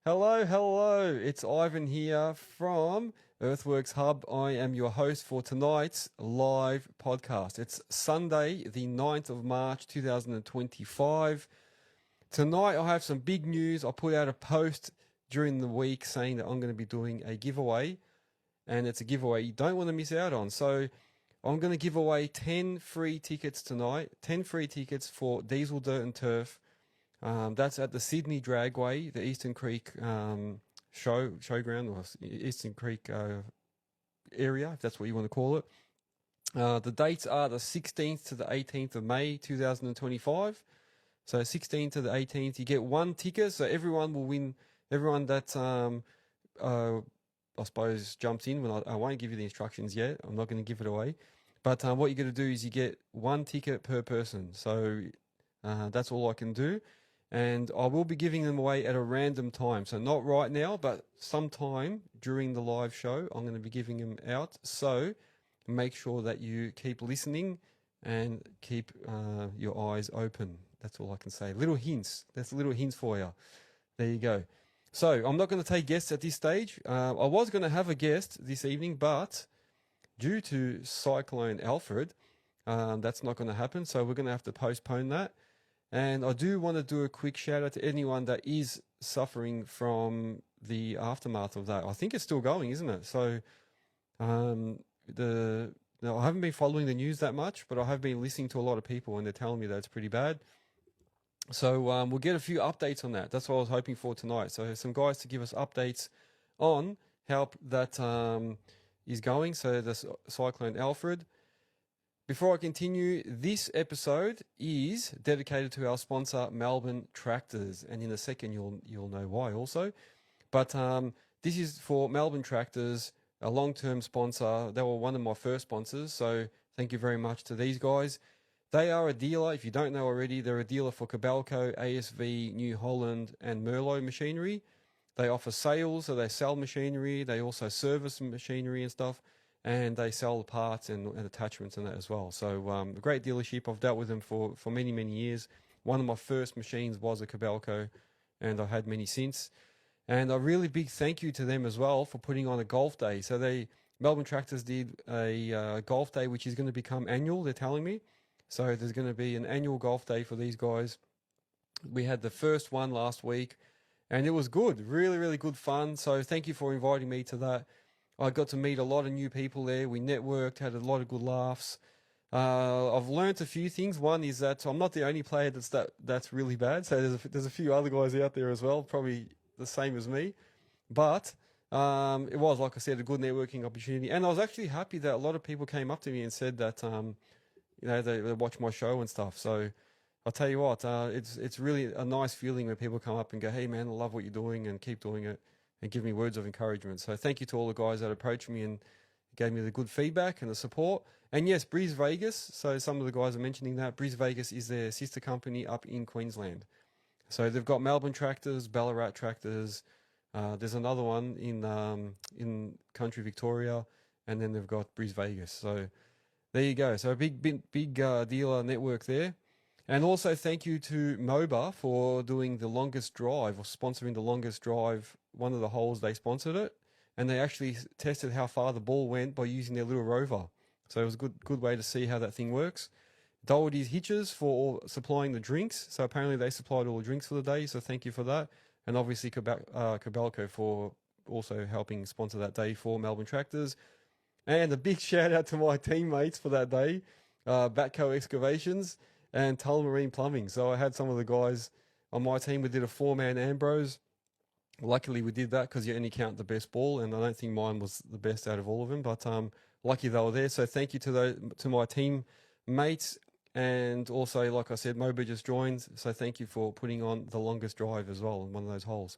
Hello. It's Ivan here from Earthworks Hub. I am your host for tonight's live podcast. It's Sunday, the 9th of March, 2025. Tonight, I have some big news. I put out a post during the week saying that I'm going to be doing a giveaway, and it's a giveaway you don't want to miss out on. So I'm going to give away 10 free tickets tonight, 10 free tickets for Diesel Dirt and Turf. That's at the Sydney Dragway, the Eastern Creek showground, or Eastern Creek area, if that's what you want to call it. The dates are the 16th to the 18th of May 2025. So 16th to the 18th, you get one ticket, so everyone will win. Everyone that I suppose jumps in, when I won't give you the instructions yet. I'm not going to give it away. But what you're going to do is you get one ticket per person. So that's all I can do. And I will be giving them away at a random time. So not right now, but sometime during the live show, I'm going to be giving them out. So make sure that you keep listening and keep your eyes open. That's all I can say. Little hints. That's little hints for you. There you go. So I'm not going to take guests at this stage. I was going to have a guest this evening, but due to Cyclone Alfred, that's not going to happen. So we're going to have to postpone that. And I do want to do a quick shout out to anyone that is suffering from the aftermath of that. I think it's still going, isn't it? So I haven't been following the news that much, but I have been listening to a lot of people and they're telling me that it's pretty bad. So we'll get a few updates on that. That's what I was hoping for tonight. So some guys to give us updates on how that is going. So the Cyclone Alfred. Before I continue, this episode is dedicated to our sponsor, Melbourne Tractors, and in a second you'll know why also. But this is for Melbourne Tractors, a long-term sponsor. They were one of my first sponsors, so thank you very much to these guys. They are a dealer, if you don't know already, they're a dealer for Kobelco, ASV, New Holland, and Merlot machinery. They offer sales, so they sell machinery. They also service machinery and stuff. And they sell parts and attachments and that as well. So a great dealership. I've dealt with them for many, many years. One of my first machines was a Kobelco, and I've had many since. And a really big thank you to them as well for putting on a golf day. So Melbourne Tractors did a golf day, which is going to become annual, they're telling me. So there's going to be an annual golf day for these guys. We had the first one last week, and it was good. Really, really good fun. So thank you for inviting me to that. I got to meet a lot of new people there. We networked, had a lot of good laughs. I've learned a few things. One is that I'm not the only player that's really bad. So there's a few other guys out there as well, probably the same as me. But it was, like I said, a good networking opportunity. And I was actually happy that a lot of people came up to me and said that they watch my show and stuff. So I'll tell you what, it's really a nice feeling when people come up and go, "Hey man, I love what you're doing and keep doing it," and give me words of encouragement. So thank you to all the guys that approached me and gave me the good feedback and the support. And yes, Breeze Vegas. So some of the guys are mentioning that. Breeze Vegas is their sister company up in Queensland. So they've got Melbourne Tractors, Ballarat Tractors. There's another one in country Victoria, and then they've got Breeze Vegas. So there you go. So a big dealer network there. And also thank you to MOBA for doing the longest drive, or sponsoring the longest drive. One of the holes, they sponsored it, and they actually tested how far the ball went by using their little rover. So it was a good way to see how that thing works. Doherty's Hitches for supplying the drinks. So apparently they supplied all the drinks for the day, so thank you for that. And obviously Kobelco for also helping sponsor that day for Melbourne Tractors. And a big shout out to my teammates for that day, Batco Excavations and Tull Marine Plumbing. So I had some of the guys on my team. We did a 4-man Ambrose. Luckily we did that because you only count the best ball, and I don't think mine was the best out of all of them, but lucky they were there. So thank you to my team mates. And also, like I said, MOBA just joined, so thank you for putting on the longest drive as well in one of those holes.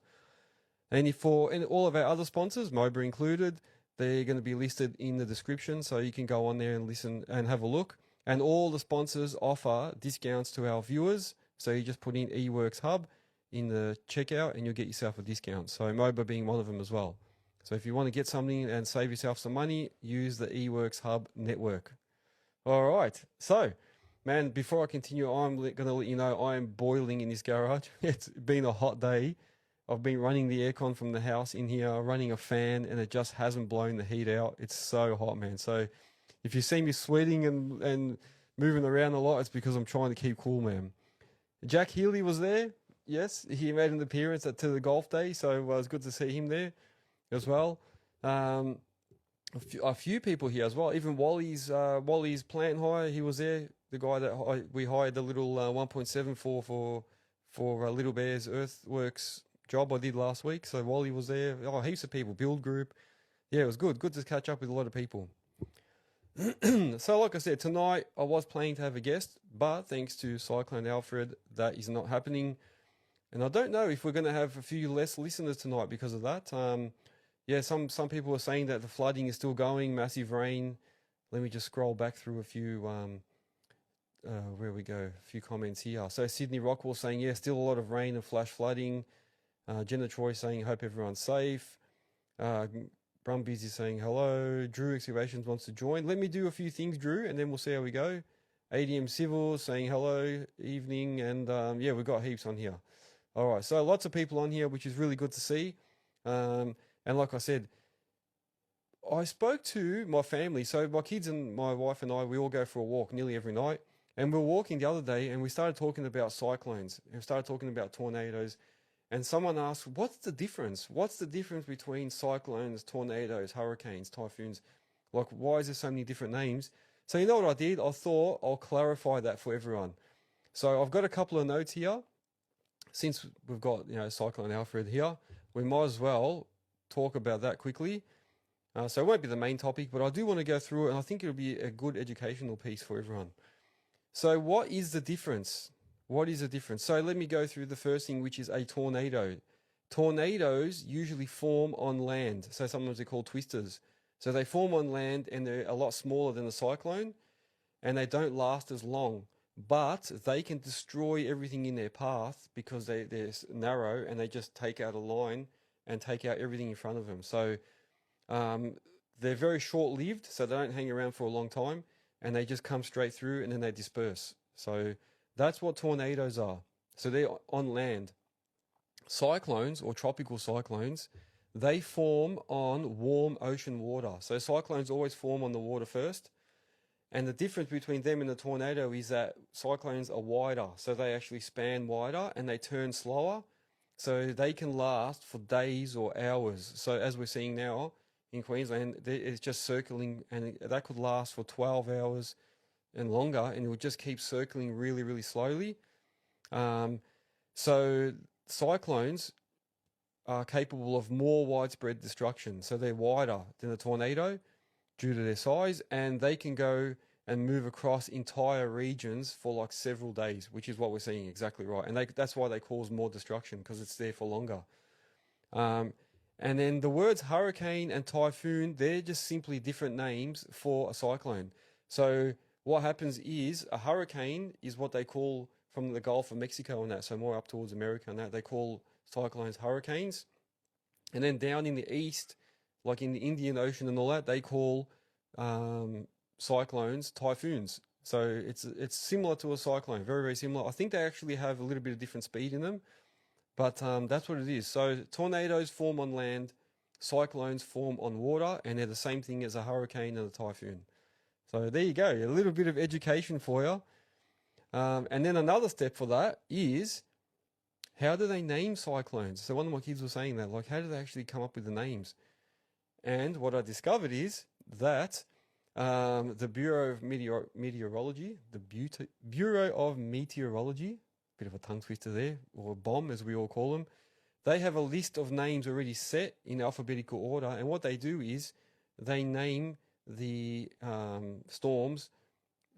And all of our other sponsors, MOBA included, they're going to be listed in the description, so you can go on there and listen and have a look. And all the sponsors offer discounts to our viewers, so you just put in eWorks Hub in the checkout and you'll get yourself a discount. So MOBA being one of them as well. So if you want to get something and save yourself some money, use the eWorks Hub network. All right, so man, before I continue, I'm going to let you know I am boiling in this garage. It's been a hot day. I've been running the aircon from the house in here, running a fan, and it just hasn't blown the heat out. It's so hot, man. So if you see me sweating and moving around a lot, it's because I'm trying to keep cool, man. Jack Healy was there. Yes, he made an appearance to the golf day, so it was good to see him there as well. A few people here as well. Even Wally's plant hire, he was there. The guy that we hired the little 1.7 for Little Bear's Earthworks job I did last week. So Wally was there. Oh, heaps of people. Build Group. Yeah, it was good. Good to catch up with a lot of people. So like I said, tonight I was planning to have a guest, but thanks to Cyclone Alfred, that is not happening. And I don't know if we're going to have a few less listeners tonight because of that. Yeah, some people are saying that the flooding is still going, massive rain. Let me just scroll back through a few, where we go, a few comments here. So Sydney Rockwell saying, yeah, still a lot of rain and flash flooding. Jenna Troy saying, hope everyone's safe. Brumbies is saying, hello. Drew Excavations wants to join. Let me do a few things, Drew, and then we'll see how we go. ADM Civil saying, hello, evening. And yeah, we've got heaps on here. All right, so lots of people on here, which is really good to see. And like I said, I spoke to my family. So my kids and my wife and I, we all go for a walk nearly every night. And we were walking the other day and we started talking about cyclones. And we started talking about tornadoes. And someone asked, what's the difference? What's the difference between cyclones, tornadoes, hurricanes, typhoons? Like, why is there so many different names? So you know what I did? I thought I'll clarify that for everyone. So I've got a couple of notes here. Since we've got, Cyclone Alfred here, we might as well talk about that quickly. So it won't be the main topic, but I do want to go through it, and I think it'll be a good educational piece for everyone. So what is the difference? What is the difference? So let me go through the first thing, which is a tornado. Tornadoes usually form on land. So sometimes they're called twisters. So they form on land and they're a lot smaller than a cyclone and they don't last as long. But they can destroy everything in their path because they're narrow and they just take out a line and take out everything in front of them. So they're very short-lived, so they don't hang around for a long time and they just come straight through and then they disperse. So that's what tornadoes are. So they're on land. Cyclones or tropical cyclones, they form on warm ocean water. So cyclones always form on the water first. And the difference between them and the tornado is that cyclones are wider. So they actually span wider and they turn slower. So they can last for days or hours. So as we're seeing now in Queensland, it's just circling and that could last for 12 hours and longer, and it would just keep circling really, really slowly. So cyclones are capable of more widespread destruction. So they're wider than a tornado due to their size, and they can go and move across entire regions for like several days, which is what we're seeing exactly right. And that's why they cause more destruction, because it's there for longer. And then the words hurricane and typhoon, they're just simply different names for a cyclone. So what happens is a hurricane is what they call from the Gulf of Mexico and that, so more up towards America and that, they call cyclones hurricanes. And then down in the east, like in the Indian Ocean and all that, they call cyclones typhoons. So it's similar to a cyclone, very, very similar. I think they actually have a little bit of different speed in them, but that's what it is. So tornadoes form on land, cyclones form on water, and they're the same thing as a hurricane and a typhoon. So there you go, a little bit of education for you. And then another step for that is, how do they name cyclones? So one of my kids was saying that, like, how do they actually come up with the names? And what I discovered is that the Bureau of Meteorology, Bureau of Meteorology, bit of a tongue twister there, or BOM as we all call them, they have a list of names already set in alphabetical order. And what they do is they name the storms,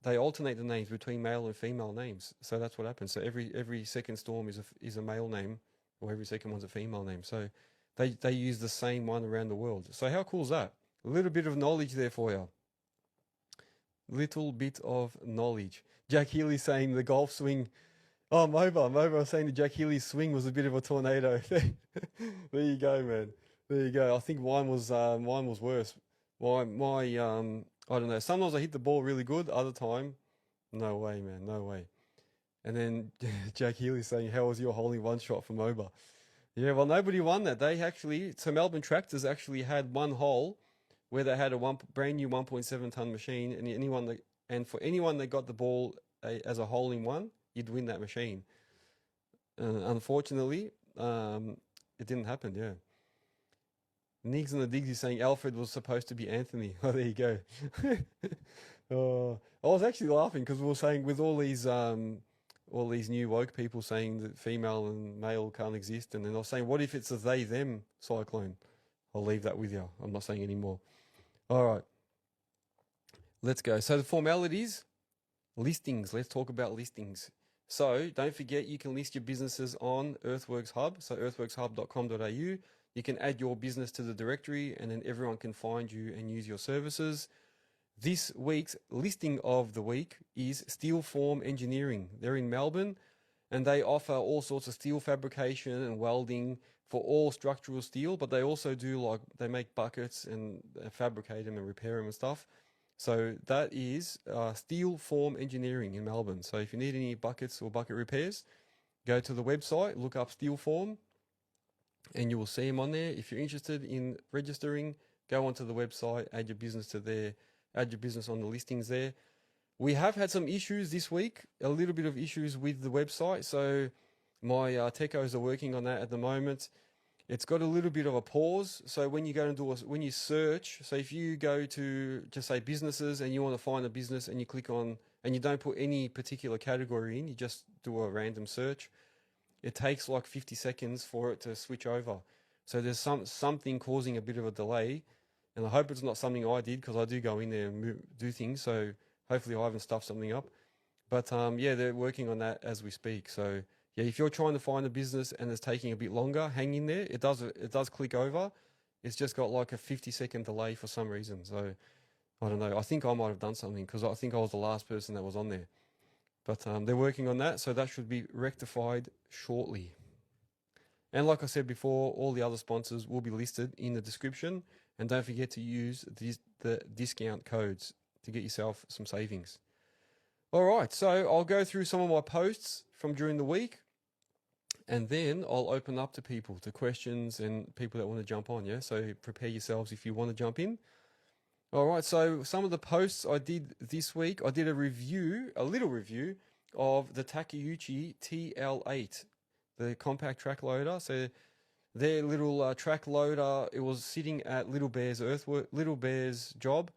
they alternate the names between male and female names. So that's what happens. So every second storm is a male name, or every second one's a female name. So they use the same one around the world. So how cool is that? A little bit of knowledge there for you. Little bit of knowledge. Jack Healy saying the golf swing. Oh, Moba was saying the Jack Healy swing was a bit of a tornado. There you go, man. There you go. I think mine was worse. My I don't know. Sometimes I hit the ball really good. Other time, no way, man, no way. And then Jack Healy saying, "How was your holding one shot from Moba?" Yeah, well, nobody won that. So Melbourne Tractors actually had one hole where they had a brand new 1.7 ton machine, and for anyone that got the ball as a hole in one, you'd win that machine. Unfortunately, it didn't happen. Yeah. Niggs and the Diggs is saying Alfred was supposed to be Anthony. Oh, there you go. I was actually laughing because we were saying with all these new woke people saying that female and male can't exist, and then I was saying, what if it's a they them cyclone? I'll leave that with you. I'm not saying anymore. All right, let's go. So the formalities, listings. Let's talk about listings. So don't forget, you can list your businesses on Earthworks Hub. So earthworkshub.com.au. You can add your business to the directory, and then everyone can find you and use your services. This week's listing of the week is Steel Form Engineering. They're in Melbourne, and they offer all sorts of steel fabrication and welding for all structural steel, but they also do they make buckets and fabricate them and repair them and stuff. So that is Steel Form Engineering in Melbourne. So if you need any buckets or bucket repairs, go to the website, look up Steel Form, and you will see them on there. If you're interested in registering, go onto the website, add your business to there, add your business on the listings there. We have had some issues this week, a little bit of issues with the website. So my techos are working on that at the moment. It's got a little bit of a pause. So when you go and when you search, so if you go to just say businesses and you want to find a business and you click on, and you don't put any particular category in, you just do a random search, it takes like 50 seconds for it to switch over. So there's something causing a bit of a delay, and I hope it's not something I did, because I do go in there and do things. So hopefully I haven't stuffed something up. But yeah, they're working on that as we speak. So yeah, if you're trying to find a business and it's taking a bit longer, hang in there. It does click over. It's just got like a 50-second delay for some reason. So I don't know. I think I might have done something, because I think I was the last person that was on there. But they're working on that, so that should be rectified shortly. And like I said before, all the other sponsors will be listed in the description. And don't forget to use the discount codes to get yourself some savings. All right, so I'll go through some of my posts from during the week, and then I'll open up to people, to questions and people that want to jump on, yeah? So prepare yourselves if you want to jump in. All right, so some of the posts I did this week, I did a little review of the Takeuchi TL8, the compact track loader. So their little track loader, it was sitting at Little Bear's job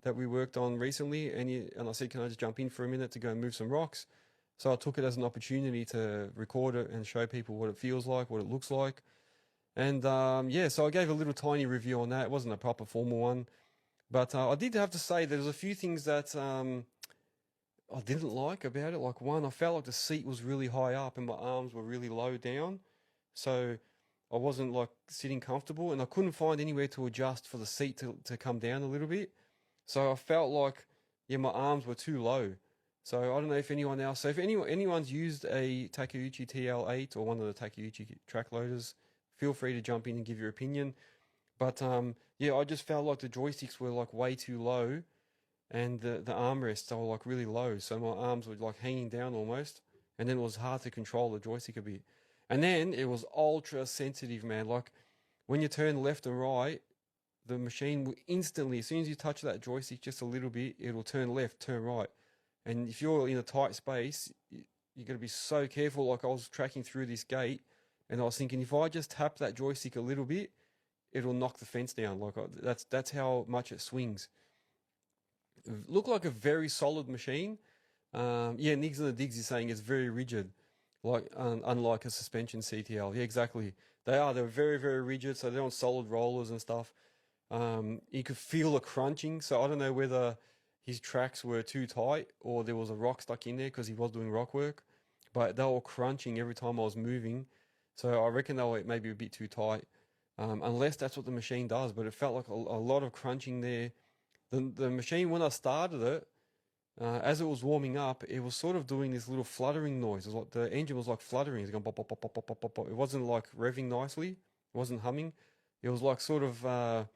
that we worked on recently, and I said, can I just jump in for a minute to go and move some rocks? So I took it as an opportunity to record it and show people what it feels like, what it looks like. And yeah, so I gave a little tiny review on that. It wasn't a proper formal one. But I did have to say there's a few things that I didn't like about it. Like one, I felt like the seat was really high up and my arms were really low down. So I wasn't like sitting comfortable, and I couldn't find anywhere to adjust for the seat to come down a little bit. So I felt like, yeah, my arms were too low. So I don't know if anyone else, so if anyone's used a Takeuchi TL8 or one of the Takeuchi track loaders, feel free to jump in and give your opinion. But yeah, I just felt like the joysticks were like way too low, and the armrests were like really low. So my arms were like hanging down almost, and then it was hard to control the joystick a bit. And then it was ultra sensitive, man. Like when you turn left and right, the machine will instantly, as soon as you touch that joystick just a little bit, it'll turn left, turn right. And if you're in a tight space, you got to be so careful. Like I was tracking through this gate, and I was thinking, if I just tap that joystick a little bit, it'll knock the fence down. Like that's how much it swings. It looked like a very solid machine. Yeah, Niggs and the Diggs is saying it's very rigid, like unlike a suspension CTL. Yeah, exactly. They're very, very rigid. So they're on solid rollers and stuff. You could feel the crunching. So I don't know whether his tracks were too tight or there was a rock stuck in there, because he was doing rock work, but they were crunching every time I was moving. So I reckon they were maybe a bit too tight, unless that's what the machine does. But it felt like a lot of crunching there. The machine, when I started it, as it was warming up, it was sort of doing this little fluttering noise. It was like the engine was like fluttering. It was going pop, pop, pop, pop, pop, pop, pop, pop. It wasn't like revving nicely. It wasn't humming. It was like sort of,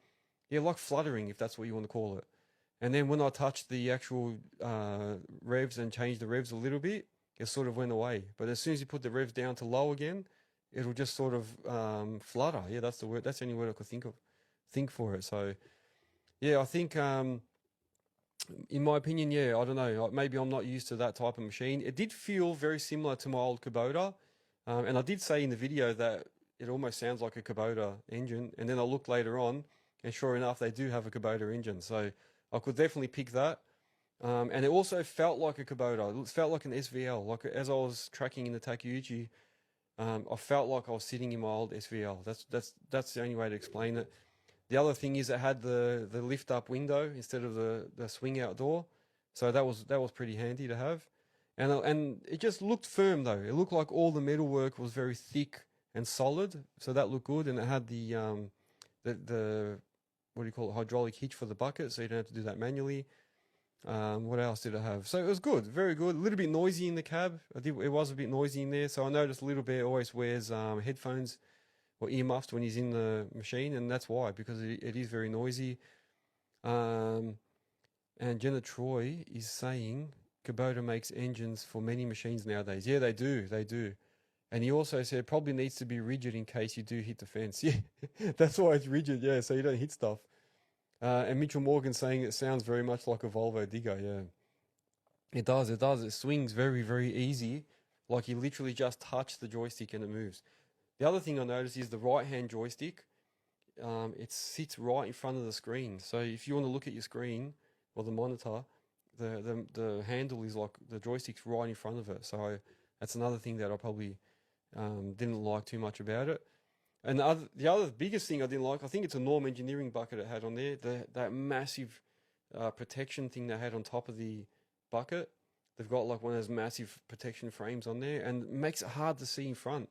yeah, like fluttering, if that's what you want to call it. And then when I touched the actual revs and changed the revs a little bit, it sort of went away. But as soon as you put the revs down to low again, it'll just sort of flutter. Yeah, that's the word. That's the only word I could think for it. So yeah, I think in my opinion, yeah, I don't know. Maybe I'm not used to that type of machine. It did feel very similar to my old Kubota, and I did say in the video that it almost sounds like a Kubota engine. And then I looked later on, and sure enough, they do have a Kubota engine. So I could definitely pick that. And it also felt like a Kubota. It felt like an SVL. Like as I was tracking in the Takeuchi, I felt like I was sitting in my old SVL. That's the only way to explain it. The other thing is it had the lift up window instead of the swing out door, so that was pretty handy to have, and it just looked firm though. It looked like all the metalwork was very thick and solid, so that looked good. And it had the what do you call it, hydraulic hitch for the bucket, so you don't have to do that manually. What else did it have? So it was good, very good. A little bit noisy in the cab. It was a bit noisy in there, so I noticed a little bit. Always wears headphones or earmuffs when he's in the machine, and that's why, because it is very noisy. And Jenna Troy is saying Kubota makes engines for many machines nowadays. Yeah, they do. And he also said probably needs to be rigid in case you do hit the fence. Yeah, that's why it's rigid. Yeah, so you don't hit stuff. And Mitchell Morgan saying it sounds very much like a Volvo Digga. Yeah, it does. It swings very, very easy. Like you literally just touch the joystick and it moves. The other thing I noticed is the right-hand joystick. It sits right in front of the screen. So if you want to look at your screen or the monitor, the handle is like the joystick's right in front of it. So that's another thing that I probably didn't like too much about it. And the other biggest thing I didn't like, I think it's a Norm Engineering bucket it had on there. That massive protection thing they had on top of the bucket. They've got like one of those massive protection frames on there, and it makes it hard to see in front.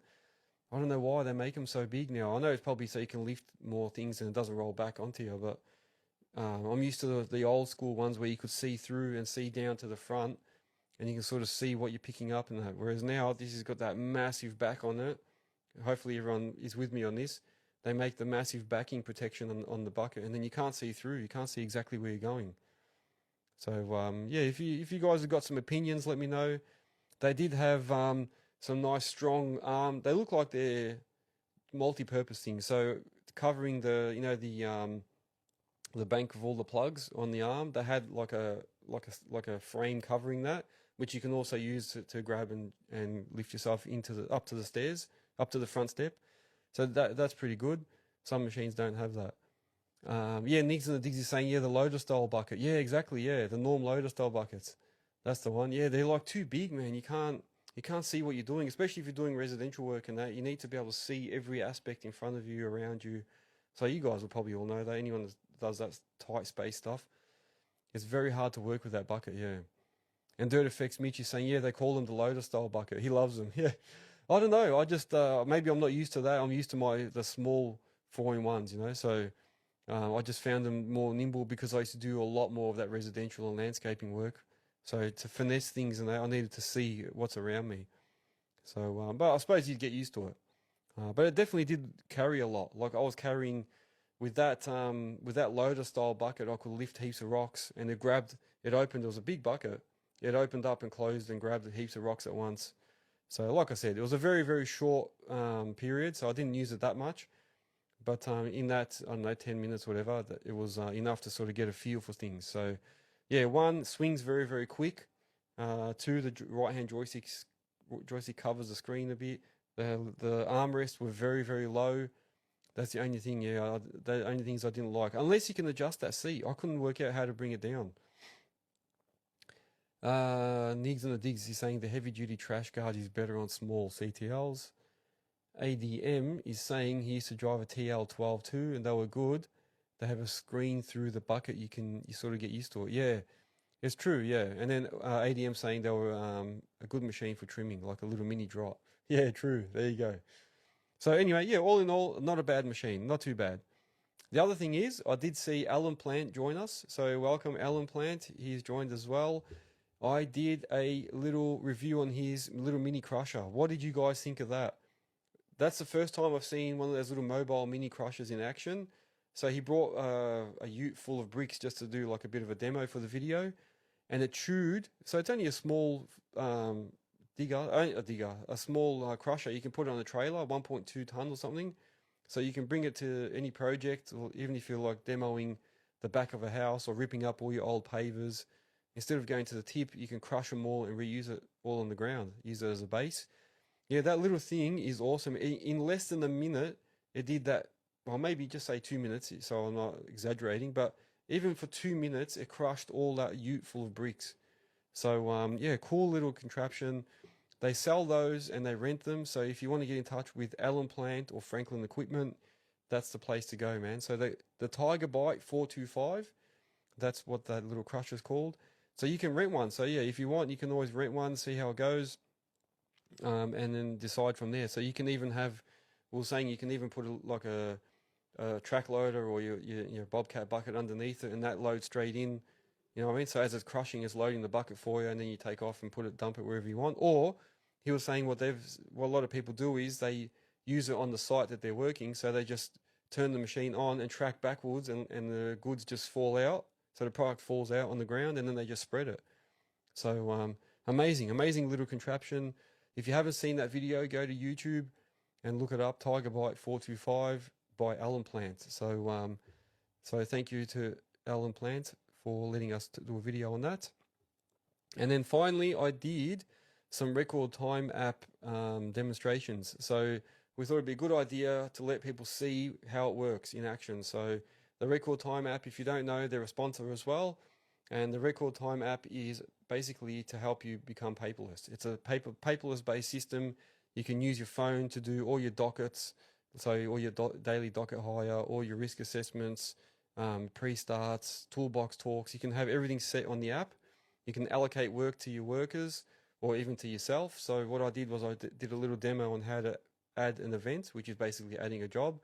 I don't know why they make them so big now. I know it's probably so you can lift more things and it doesn't roll back onto you, but I'm used to the old school ones where you could see through and see down to the front, and you can sort of see what you're picking up and that. Whereas now this has got that massive back on it. Hopefully everyone is with me on this. They make the massive backing protection on the bucket, and then you can't see through. You can't see exactly where you're going. So yeah, if you guys have got some opinions, let me know. They did have some nice strong arm. They look like they're multi-purpose things. So covering the bank of all the plugs on the arm, they had like a frame covering that, which you can also use to grab and lift yourself up to the stairs, up to the front step. So that's pretty good. Some machines don't have that. Yeah, Nix and the Diggs is saying, yeah, the loader style bucket. Yeah, exactly. Yeah, the Norm loader style buckets. That's the one. Yeah, they're like too big, man. You can't see what you're doing, especially if you're doing residential work and that. You need to be able to see every aspect in front of you, around you. So you guys will probably all know that. Anyone that does that tight space stuff, it's very hard to work with that bucket, yeah. And Dirt Effects Mitch is saying, yeah, they call them the loader style bucket. He loves them, yeah. I don't know. I just, maybe I'm not used to that. I'm used to the small 4-in-1s, you know. So I just found them more nimble because I used to do a lot more of that residential and landscaping work. So to finesse things and that, I needed to see what's around me. So, but I suppose you'd get used to it. But it definitely did carry a lot. Like I was carrying with that loader style bucket, I could lift heaps of rocks, and it opened. It was a big bucket. It opened up and closed and grabbed heaps of rocks at once. So, like I said, it was a very, very short period, so I didn't use it that much. But in that, I don't know, 10 minutes, whatever, it was enough to sort of get a feel for things. So, yeah, one, swings very, very quick. Two, the right-hand joystick covers the screen a bit. The armrests were very, very low. That's the only thing, yeah, the only things I didn't like. Unless you can adjust that seat. I couldn't work out how to bring it down. Niggs and the Diggs is saying the heavy-duty trash guard is better on small CTLs. ADM is saying he used to drive a TL12 too, and they were good. They have a screen through the bucket. You sort of get used to it. Yeah, it's true. Yeah, and then ADM saying they were a good machine for trimming, like a little mini drop. Yeah, true. There you go. So anyway, yeah, all in all, not a bad machine. Not too bad. The other thing is, I did see Alan Plant join us. So welcome, Alan Plant. He's joined as well. I did a little review on his little mini crusher. What did you guys think of that? That's the first time I've seen one of those little mobile mini crushers in action. So he brought a ute full of bricks just to do like a bit of a demo for the video, and it chewed. So it's only a small a small crusher. You can put it on a trailer, 1.2 ton or something. So you can bring it to any project, or even if you're like demoing the back of a house or ripping up all your old pavers. Instead of going to the tip, you can crush them all and reuse it all on the ground. Use it as a base. Yeah, that little thing is awesome. In less than a minute, it did that. Well, maybe just say 2 minutes, so I'm not exaggerating. But even for 2 minutes, it crushed all that ute full of bricks. So yeah, cool little contraption. They sell those and they rent them. So if you want to get in touch with Allen Plant or Franklin Equipment, that's the place to go, man. So the Tiger Bite 425, that's what that little crusher is called. So you can rent one. So yeah, if you want, you can always rent one, see how it goes, and then decide from there. So you can even have, we were saying you can even put like a track loader or your Bobcat bucket underneath it, and that loads straight in. You know what I mean? So as it's crushing, it's loading the bucket for you, and then you take off and dump it wherever you want. Or he was saying what a lot of people do is they use it on the site that they're working, so they just turn the machine on and track backwards, and the goods just fall out. So the product falls out on the ground, and then they just spread it. So amazing little contraption. If you haven't seen that video, go to YouTube and look it up. Tiger Bite 425 by Allen Plant. So so thank you to Allen Plant for letting us do a video on that. And then finally, I did some RecordTime app demonstrations. So we thought it'd be a good idea to let people see how it works in action. So the RecordTime app, if you don't know, they're a sponsor as well. And the RecordTime app is basically to help you become paperless. It's a paperless based system. You can use your phone to do all your dockets, so all your daily docket hire, all your risk assessments, pre-starts, toolbox talks. You can have everything set on the app. You can allocate work to your workers or even to yourself. So what I did was I did a little demo on how to add an event, which is basically adding a job.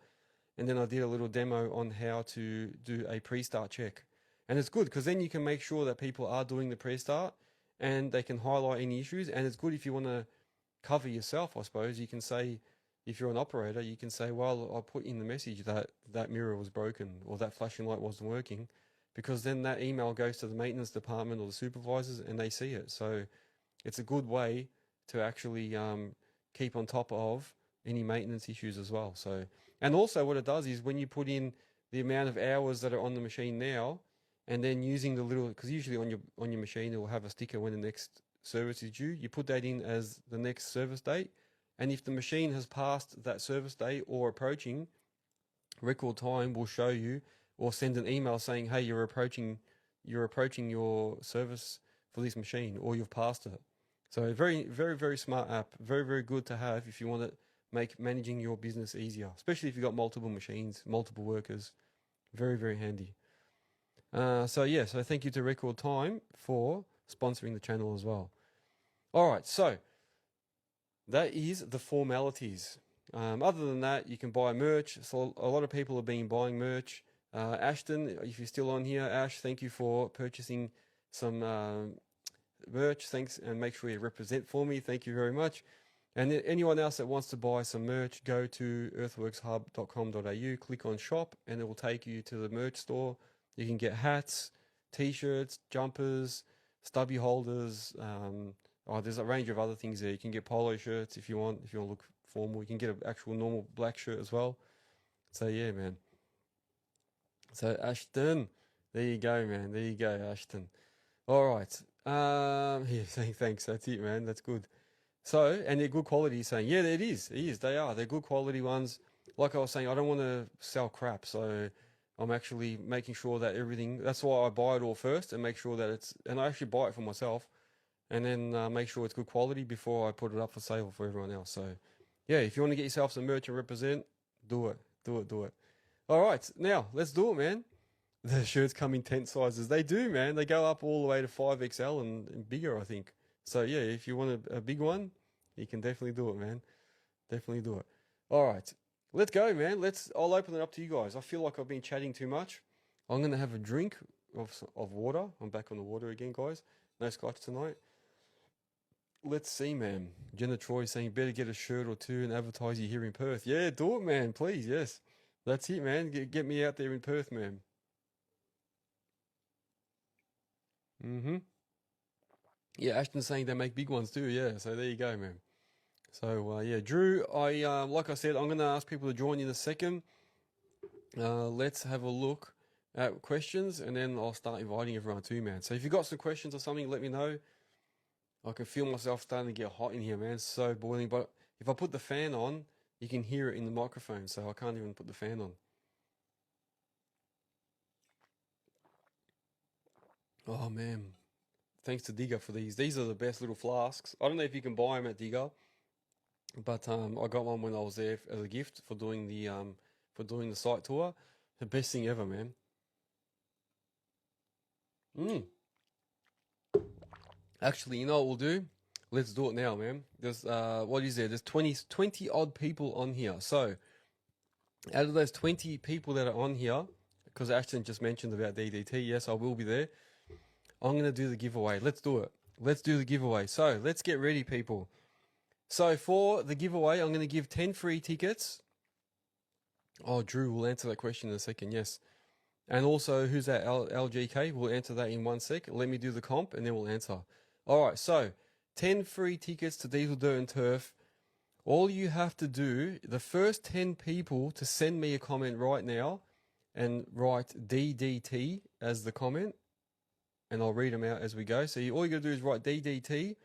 And then I did a little demo on how to do a pre-start check. And it's good because then you can make sure that people are doing the pre-start and they can highlight any issues. And it's good if you want to cover yourself, I suppose. You can say, if you're an operator, you can say, well, I'll put in the message that that mirror was broken or that flashing light wasn't working, because then that email goes to the maintenance department or the supervisors and they see it. So it's a good way to actually keep on top of any maintenance issues as well. So, and also what it does is when you put in the amount of hours that are on the machine now, and then using the little, because usually on your machine it will have a sticker when the next service is due. You put that in as the next service date, and if the machine has passed that service date or approaching, RecordTime will show you or send an email saying, hey, you're approaching your service for this machine, or you've passed it. So very, very, very smart app. Very, very good to have if you want to make managing your business easier, especially if you've got multiple machines, multiple workers. Very, very handy. So yeah, so thank you to RecordTime for sponsoring the channel as well. All right, so that is the formalities. Other than that, you can buy merch. So a lot of people have been buying merch. Ashton, if you're still on here, Ash, thank you for purchasing some merch. Thanks, and make sure you represent for me. Thank you very much. And anyone else that wants to buy some merch, go to earthworkshub.com.au, click on shop, and it will take you to the merch store. You can get hats, t-shirts, jumpers, stubby holders. There's a range of other things there. You can get polo shirts if you want to look formal. You can get an actual normal black shirt as well. So yeah, man. So Ashton, there you go, man. There you go, Ashton. All right. Yeah, saying thanks. That's it, man. That's good. So, and they're good quality. Saying, yeah, it is. They are. They're good quality ones. Like I was saying, I don't want to sell crap. So I'm actually making sure that everything, that's why I buy it all first and make sure that and I actually buy it for myself and then make sure it's good quality before I put it up for sale for everyone else. So yeah, if you want to get yourself some merch and represent, do it. All right, now let's do it, man. The shirts come in tent sizes. They do, man. They go up all the way to 5XL and bigger, I think. So yeah, if you want a big one, you can definitely do it, man. Definitely do it. All right, let's go, man. I'll open it up to you guys. I feel like I've been chatting too much. I'm gonna have a drink of water. I'm back on the water again, guys. No scotch tonight. Let's see, man. Jenna Troy saying better get a shirt or two and advertise you here in Perth. Yeah, do it, man. Please, yes. That's it, man. Get me out there in Perth, man. Yeah, Ashton's saying they make big ones too. Yeah, so there you go, man. So yeah, Drew, like I said, I'm gonna ask people to join in a second. Let's have a look at questions, and then I'll start inviting everyone too, man. So if you got some questions or something, let me know. I can feel myself starting to get hot in here, man. It's so boiling. But if I put the fan on, you can hear it in the microphone, so I can't even put the fan on. Oh man, thanks to Digga for these. These are the best little flasks. I don't know if you can buy them at Digga, but I got one when I was there as a gift for doing the site tour. The best thing ever, man. Actually, you know what we'll do? Let's do it now, man. There's what is there? There's 20 odd people on here. So out of those 20 people that are on here, because Ashton just mentioned about DDT, yes, I will be there. I'm gonna do the giveaway. Let's do it. Let's do the giveaway. So let's get ready, people. So for the giveaway, I'm gonna give 10 free tickets. Oh, Drew will answer that question in a second. Yes. And also, who's that? LGK? We'll answer that in 1 sec. Let me do the comp and then we'll answer. All right, so 10 free tickets to Diesel Dirt and Turf. All you have to do, the first 10 people to send me a comment right now and write DDT as the comment, and I'll read them out as we go. So all you got to do is write DDT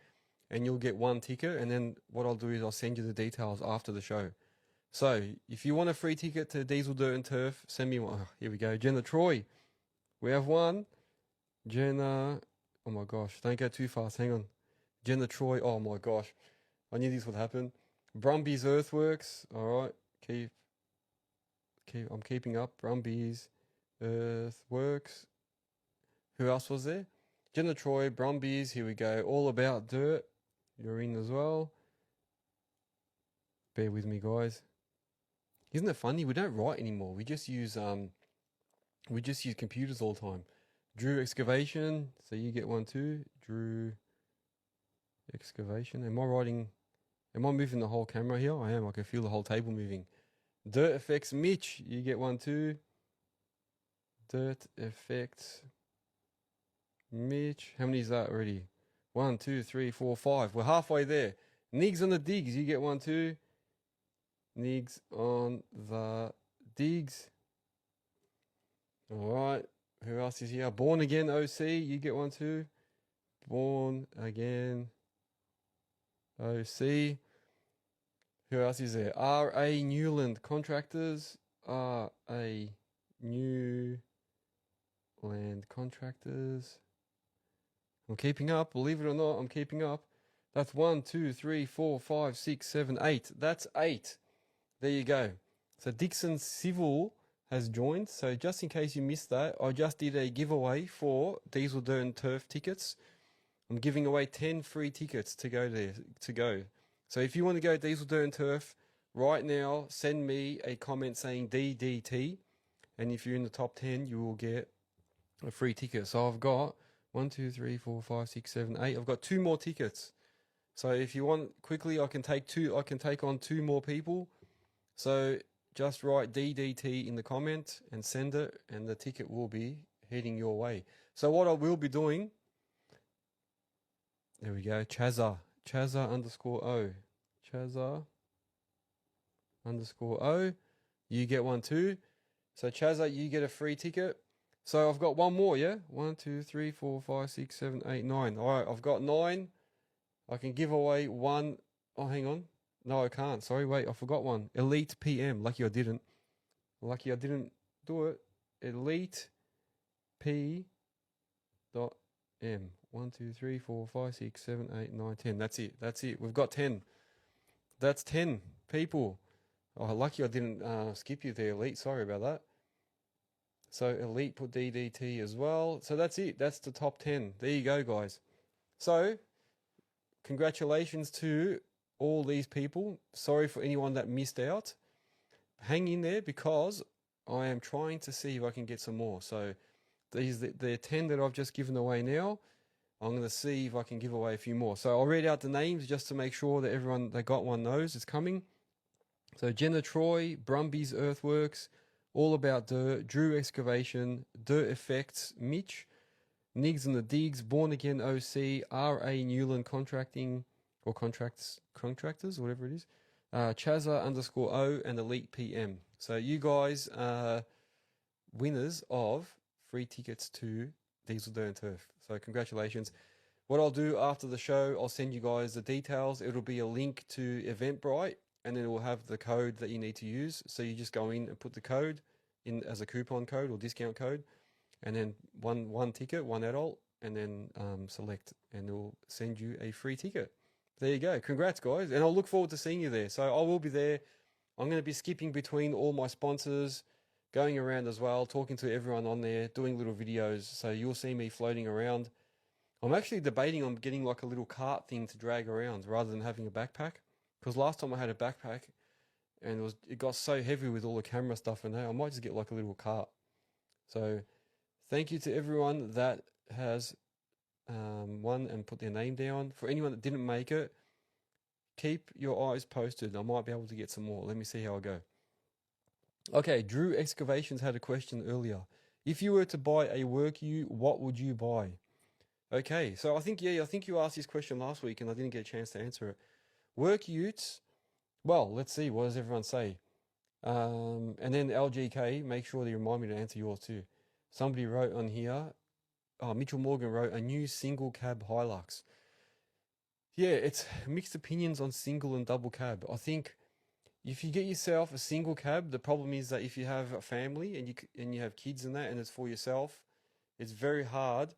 and you'll get 1 ticket. And then what I'll do is I'll send you the details after the show. So if you want a free ticket to Diesel Dirt and Turf, send me one. Oh, here we go. Jenna Troy. We have one. Jenna. Oh my gosh. Don't go too fast. Hang on. Jenna Troy. Oh my gosh. I knew this would happen. Brumbies Earthworks. All right. I'm keeping up. Brumbies Earthworks. Who else was there? Jenna Troy. Brumbies. Here we go. All About Dirt. You're in as well. Bear with me, guys. Isn't it funny? We don't write anymore. We just use computers all the time. Drew Excavation. So you get one too. Drew Excavation. Am I moving the whole camera here? I am. I can feel the whole table moving. Dirt Effects Mitch. You get one too. Dirt Effects Mitch. How many is that already? 1, 2, 3, 4, 5. We're halfway there. Nigs on the Digs. You get one too. Nigs on the Digs. All right. Who else is here? Born Again OC. You get one too. Born Again OC. Who else is there? R.A. Newland Contractors. R.A. Newland Contractors. I'm keeping up. Believe it or not, I'm keeping up. That's 1, 2, 3, 4, 5, 6, 7, 8. That's 8. There you go. So Dixon Civil has joined. So just in case you missed that, I just did a giveaway for Diesel Dirt and Turf tickets. I'm giving away 10 free tickets to go there. So if you want to go Diesel Dirt and Turf right now, send me a comment saying DDT, and if you're in the top 10, you will get a free ticket. So I've got 1, 2, 3, 4, 5, 6, 7, 8. I've got 2 more tickets. So if you want quickly, I can take on 2 more people. So just write DDT in the comment and send it, and the ticket will be heading your way. So what I will be doing, there we go, Chazza _O. Chazza _O. You get one too. So Chazza, you get a free ticket. So I've got one more, yeah? 1, 2, 3, 4, 5, 6, 7, 8, 9. All right, I've got 9. I can give away 1. Oh, hang on. No, I can't. Sorry, wait, I forgot one. Elite PM. Lucky I didn't do it. Elite P.M. 1, 2, 3, 4, 5, 6, 7, 8, 9, 10. That's it. We've got 10. That's 10 people. Oh, lucky I didn't skip you there, Elite. Sorry about that. So Elite put DDT as well. So that's it. That's the top 10. There you go, guys. So congratulations to all these people. Sorry for anyone that missed out. Hang in there because I am trying to see if I can get some more. So the 10 that I've just given away now. I'm going to see if I can give away a few more. So I'll read out the names just to make sure that everyone that got one knows it's coming. So Jenna Troy, Brumbies Earthworks, All About Dirt, Drew Excavation, Dirt Effects, Mitch, Nigs and the Digs, Born Again OC, RA Newland Contracting, or Contractors, whatever it is. Chaza_O and Elite PM. So you guys are winners of free tickets to Diesel Dirt and Turf. So congratulations. What I'll do after the show, I'll send you guys the details. It'll be a link to Eventbrite, and then it will have the code that you need to use. So you just go in and put the code in as a coupon code or discount code, and then one ticket, one adult, and then select, and it'll send you a free ticket. There you go. Congrats, guys. And I'll look forward to seeing you there. So I will be there. I'm going to be skipping between all my sponsors, going around as well, talking to everyone on there, doing little videos. So you'll see me floating around. I'm actually debating on getting like a little cart thing to drag around rather than having a backpack. Because last time I had a backpack and it got so heavy with all the camera stuff in there, I might just get like a little cart. So thank you to everyone that has won and put their name down. For anyone that didn't make it, keep your eyes posted. I might be able to get some more. Let me see how I go. Okay, Drew Excavations had a question earlier. If you were to buy a work ute, what would you buy? Okay, so I think you asked this question last week and I didn't get a chance to answer it. Work utes, well, let's see, what does everyone say? And then LGK, make sure that you remind me to answer yours too. Somebody wrote on here, Mitchell Morgan wrote, a new single cab Hilux. Yeah, it's mixed opinions on single and double cab. I think if you get yourself a single cab, the problem is that if you have a family and you have kids and that, and it's for yourself, it's very hard.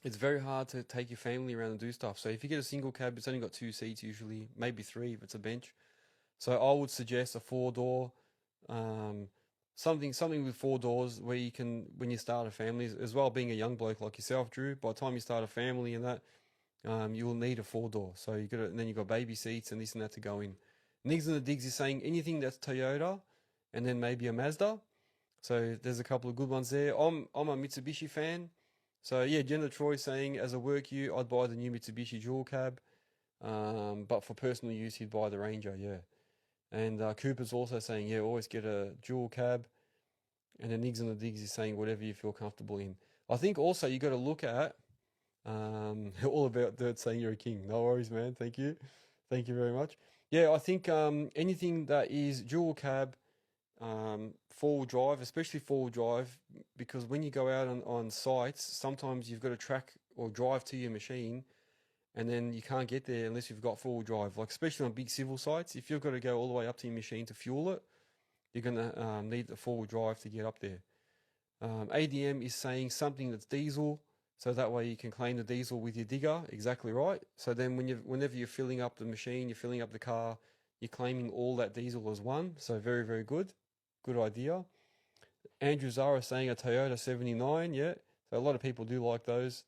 It's very hard to take your family around and do stuff. So if you get a single cab, it's only got 2 seats usually, maybe 3 if it's a bench. So I would suggest a 4-door, something with 4 doors where you can, when you start a family, as well being a young bloke like yourself, Drew, by the time you start a family and that, you will need a 4-door. So and then you've got baby seats and this and that to go in. Nigs and the Digs is saying anything that's Toyota and then maybe a Mazda. So there's a couple of good ones there. I'm a Mitsubishi fan. So yeah, Jenna Troy saying as a work ute, I'd buy the new Mitsubishi dual cab. But for personal use, he'd buy the Ranger, yeah. And Cooper's also saying, yeah, always get a dual cab. And then Nigs and the Digs is saying whatever you feel comfortable in. I think also you got to look at all about Dirt saying you're a king. No worries, man. Thank you. Thank you very much. Yeah, I think anything that is dual cab, 4-wheel drive, especially 4-wheel drive, because when you go out on sites, sometimes you've got to track or drive to your machine, and then you can't get there unless you've got 4-wheel drive. Like especially on big civil sites, if you've got to go all the way up to your machine to fuel it, you're gonna need the 4-wheel drive to get up there. ADM is saying something that's diesel, so that way you can claim the diesel with your digger. Exactly right. So then whenever you're filling up the machine, you're filling up the car, you're claiming all that diesel as one. So very, very good. Good idea. Andrew Zara saying a Toyota 79. Yeah. So a lot of people do like those.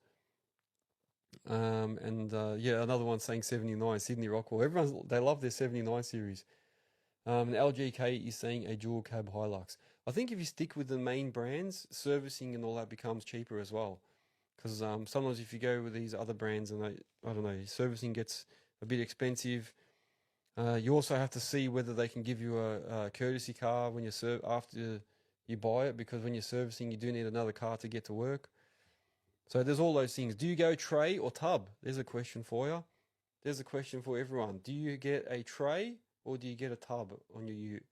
Yeah, another one saying 79, Sydney Rockwell. They love their 79 series. And LGK is saying a dual cab Hilux. I think if you stick with the main brands, servicing and all that becomes cheaper as well. Because sometimes if you go with these other brands and I don't know, servicing gets a bit expensive. You also have to see whether they can give you a courtesy car when after you buy it, because when you're servicing, you do need another car to get to work. So there's all those things. Do you go tray or tub? There's a question for you. There's a question for everyone. Do you get a tray or do you get a tub on your ute?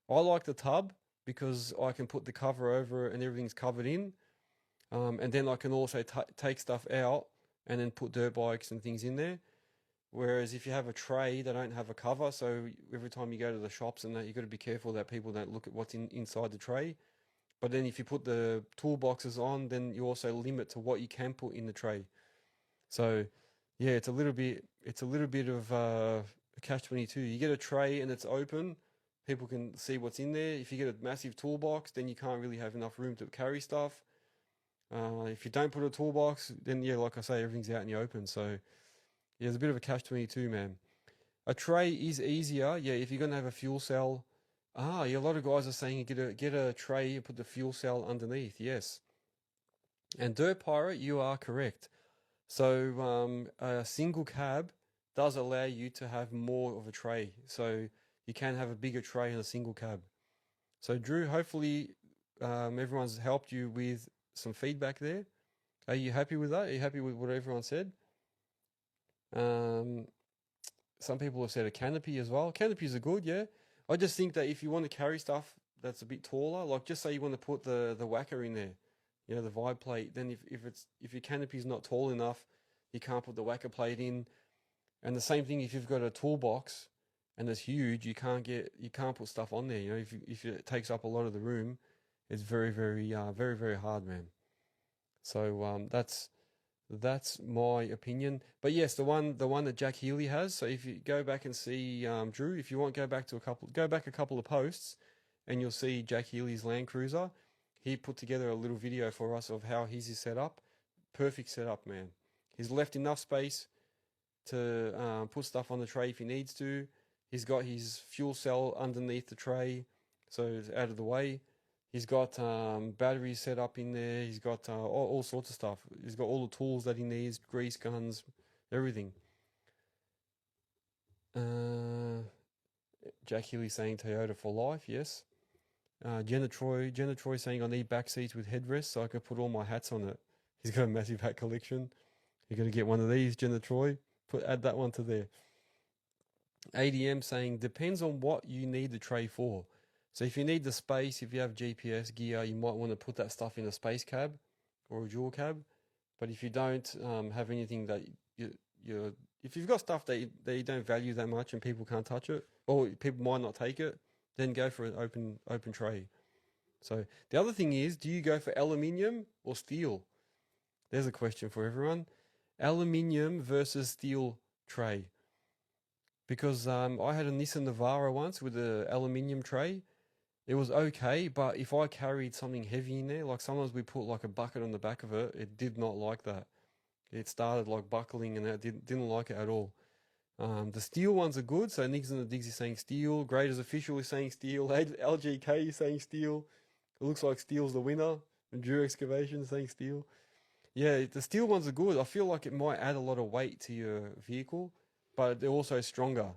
I like the tub because I can put the cover over it and everything's covered in. And then I can also take stuff out and then put dirt bikes and things in there. Whereas if you have a tray, they don't have a cover. So every time you go to the shops and that, you've got to be careful that people don't look at what's inside the tray. But then if you put the toolboxes on, then you also limit to what you can put in the tray. So yeah, it's a little bit of a catch-22. You get a tray and it's open, people can see what's in there. If you get a massive toolbox, then you can't really have enough room to carry stuff. If you don't put a toolbox, then yeah, like I say, everything's out in the open. So yeah, it's a bit of a catch-22, man. A tray is easier, yeah, if you're going to have a fuel cell. Yeah, a lot of guys are saying get a tray and put the fuel cell underneath, yes. And Dirt Pirate, you are correct. So a single cab does allow you to have more of a tray. So you can have a bigger tray in a single cab. So Drew, hopefully everyone's helped you with some feedback there. Are you happy with that? Are you happy with what everyone said? Um, some people have said a canopy as well. Canopies are good, yeah. I just think that if you want to carry stuff that's a bit taller, like just say you want to put the whacker in there, you know, the vibe plate, then if your canopy's not tall enough, you can't put the whacker plate in. And the same thing if you've got a toolbox and it's huge, you can't put stuff on there. You know, if it takes up a lot of the room, it's very hard, man. So that's my opinion. But yes, the one that Jack Healy has. So if you go back and see Drew, if you want, go back a couple of posts, and you'll see Jack Healy's Land Cruiser. He put together a little video for us of how his is set up. Perfect setup, man. He's left enough space to put stuff on the tray if he needs to. He's got his fuel cell underneath the tray, so it's out of the way. He's got batteries set up in there. He's got all sorts of stuff. He's got all the tools that he needs, grease guns, everything. Jack Healy saying Toyota for life, yes. Jenna Troy saying I need back seats with headrests so I can put all my hats on it. He's got a massive hat collection. You're gonna get one of these, Jenna Troy. Add that one to there. ADM saying depends on what you need the tray for. So if you need the space, if you have GPS gear, you might want to put that stuff in a space cab or a dual cab. But if you don't have anything that if you've got stuff that you don't value that much and people can't touch it, or people might not take it, then go for an open tray. So the other thing is, do you go for aluminium or steel? There's a question for everyone. Aluminium versus steel tray. Because I had a Nissan Navara once with an aluminium tray. It was okay, but if I carried something heavy in there, like sometimes we put like a bucket on the back of it, it did not like that. It started like buckling and it didn't like it at all. The steel ones are good, so Nixon and Diggs is saying steel. Graders Official is saying steel. LGK is saying steel. It looks like steel's the winner. And Drew Excavation is saying steel. Yeah, the steel ones are good. I feel like it might add a lot of weight to your vehicle, but they're also stronger.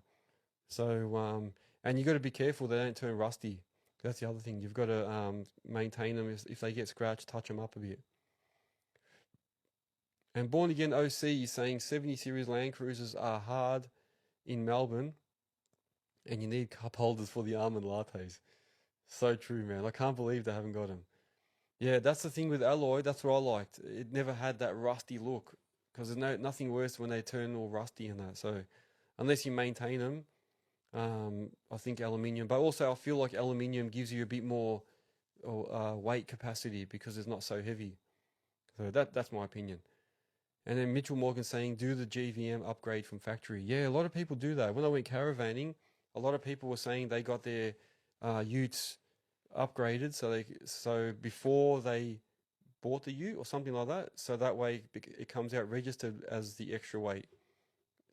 So, and you got to be careful they don't turn rusty. That's the other thing. You've got to maintain them. If they get scratched, touch them up a bit. And Born Again OC is saying 70 series Land Cruisers are hard in Melbourne, and you need cup holders for the almond lattes. So true, man. I can't believe they haven't got them. Yeah, that's the thing with alloy. That's what I liked. It never had that rusty look, because there's nothing worse when they turn all rusty and that. So unless you maintain them, I think aluminium. But also, I feel like aluminium gives you a bit more weight capacity because it's not so heavy. So that's my opinion. And then Mitchell Morgan saying, do the GVM upgrade from factory. Yeah, a lot of people do that. When I went caravanning, a lot of people were saying they got their utes upgraded, so before they bought the ute or something like that, so that way it comes out registered as the extra weight.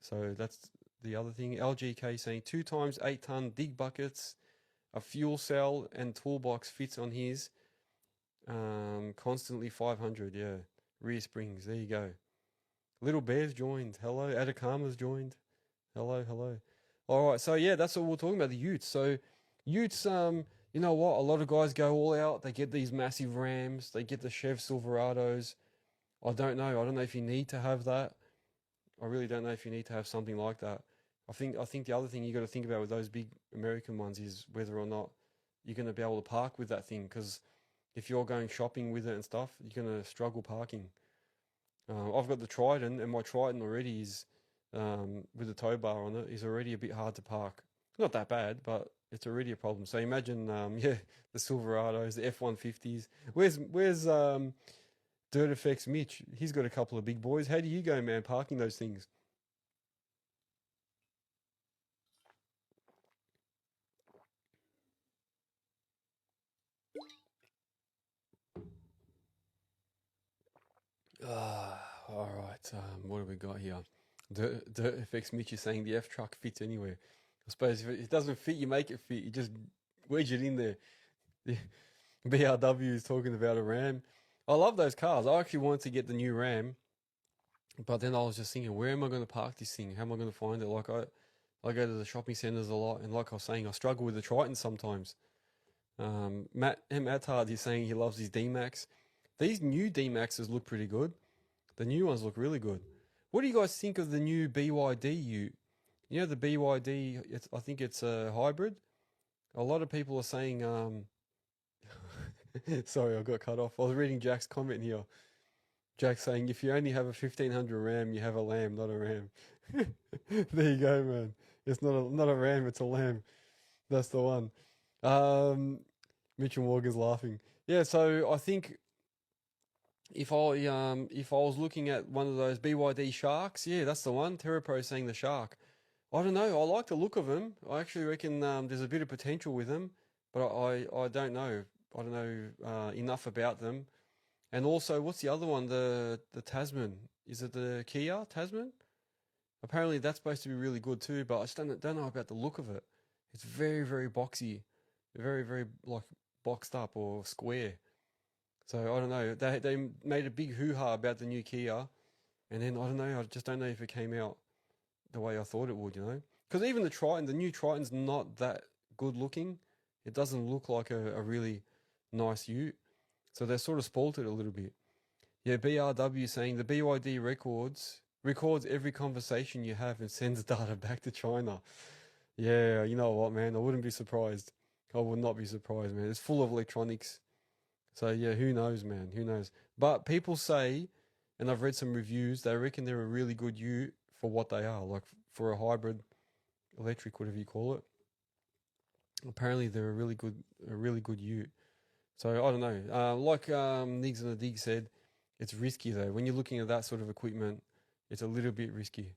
So that's the other thing. LGK saying 2 times 8 ton dig buckets, a fuel cell and toolbox fits on his. Constantly 500. Yeah, rear springs. There you go. Little Bear's joined. Hello. Atacama's joined. Hello. All right. So yeah, that's what we're talking about, the utes. So utes, you know what? A lot of guys go all out. They get these massive Rams. They get the Chev Silverados. I don't know. I don't know if you need to have that. I really don't know if you need to have something like that. I think the other thing you got to think about with those big American ones is whether or not you're going to be able to park with that thing. Because if you're going shopping with it and stuff, you're going to struggle parking. I've got the Triton, and my Triton already is, with the tow bar on it, is already a bit hard to park. Not that bad, but it's already a problem. So imagine, the Silverados, the F-150s. Where's Dirt Effects Mitch? He's got a couple of big boys. How do you go, man, parking those things? All right. What have we got here? Dirt Effects Mitch is saying the F truck fits anywhere. I suppose if it doesn't fit, you make it fit. You just wedge it in there. The BRW is talking about a Ram. I love those cars. I actually wanted to get the new Ram, but then I was just thinking, where am I going to park this thing? How am I going to find it? Like I go to the shopping centres a lot, and like I was saying, I struggle with the Triton sometimes. Matt M. Attard is saying he loves his D-Max. These new D-Maxes look pretty good. The new ones look really good. What do you guys think of the new BYD Ute? You know the BYD, I think it's a hybrid. A lot of people are saying, sorry, I got cut off. I was reading Jack's comment here. Jack's saying, if you only have a 1500 Ram, you have a lamb, not a ram. There you go, man. It's not a ram, it's a lamb. That's the one. Mitchell Morgan's laughing. Yeah, so I think if I was looking at one of those BYD sharks, yeah, that's the one. TerraPro saying the shark. I don't know. I like the look of them. I actually reckon there's a bit of potential with them, but I don't know. I don't know enough about them. And also, what's the other one? The Tasman. Is it the Kia Tasman? Apparently that's supposed to be really good too, but I just don't know about the look of it. It's very, very boxy. Very, very like boxed up or square. So I don't know. They made a big hoo-ha about the new Kia. And then I don't know. I just don't know if it came out the way I thought it would, you know? Because even the Triton, the new Triton's not that good looking. It doesn't look like a really nice ute. So they sort of spoiled it a little bit. Yeah, BRW saying the BYD records every conversation you have and sends data back to China. Yeah, you know what, man? I wouldn't be surprised. I would not be surprised, man. It's full of electronics. So yeah, who knows, man? Who knows? But people say, and I've read some reviews, they reckon they're a really good ute for what they are, like for a hybrid electric, whatever you call it. Apparently they're a really good ute. So I don't know. Like Niggs and the Dig said, it's risky though. When you're looking at that sort of equipment, it's a little bit risky.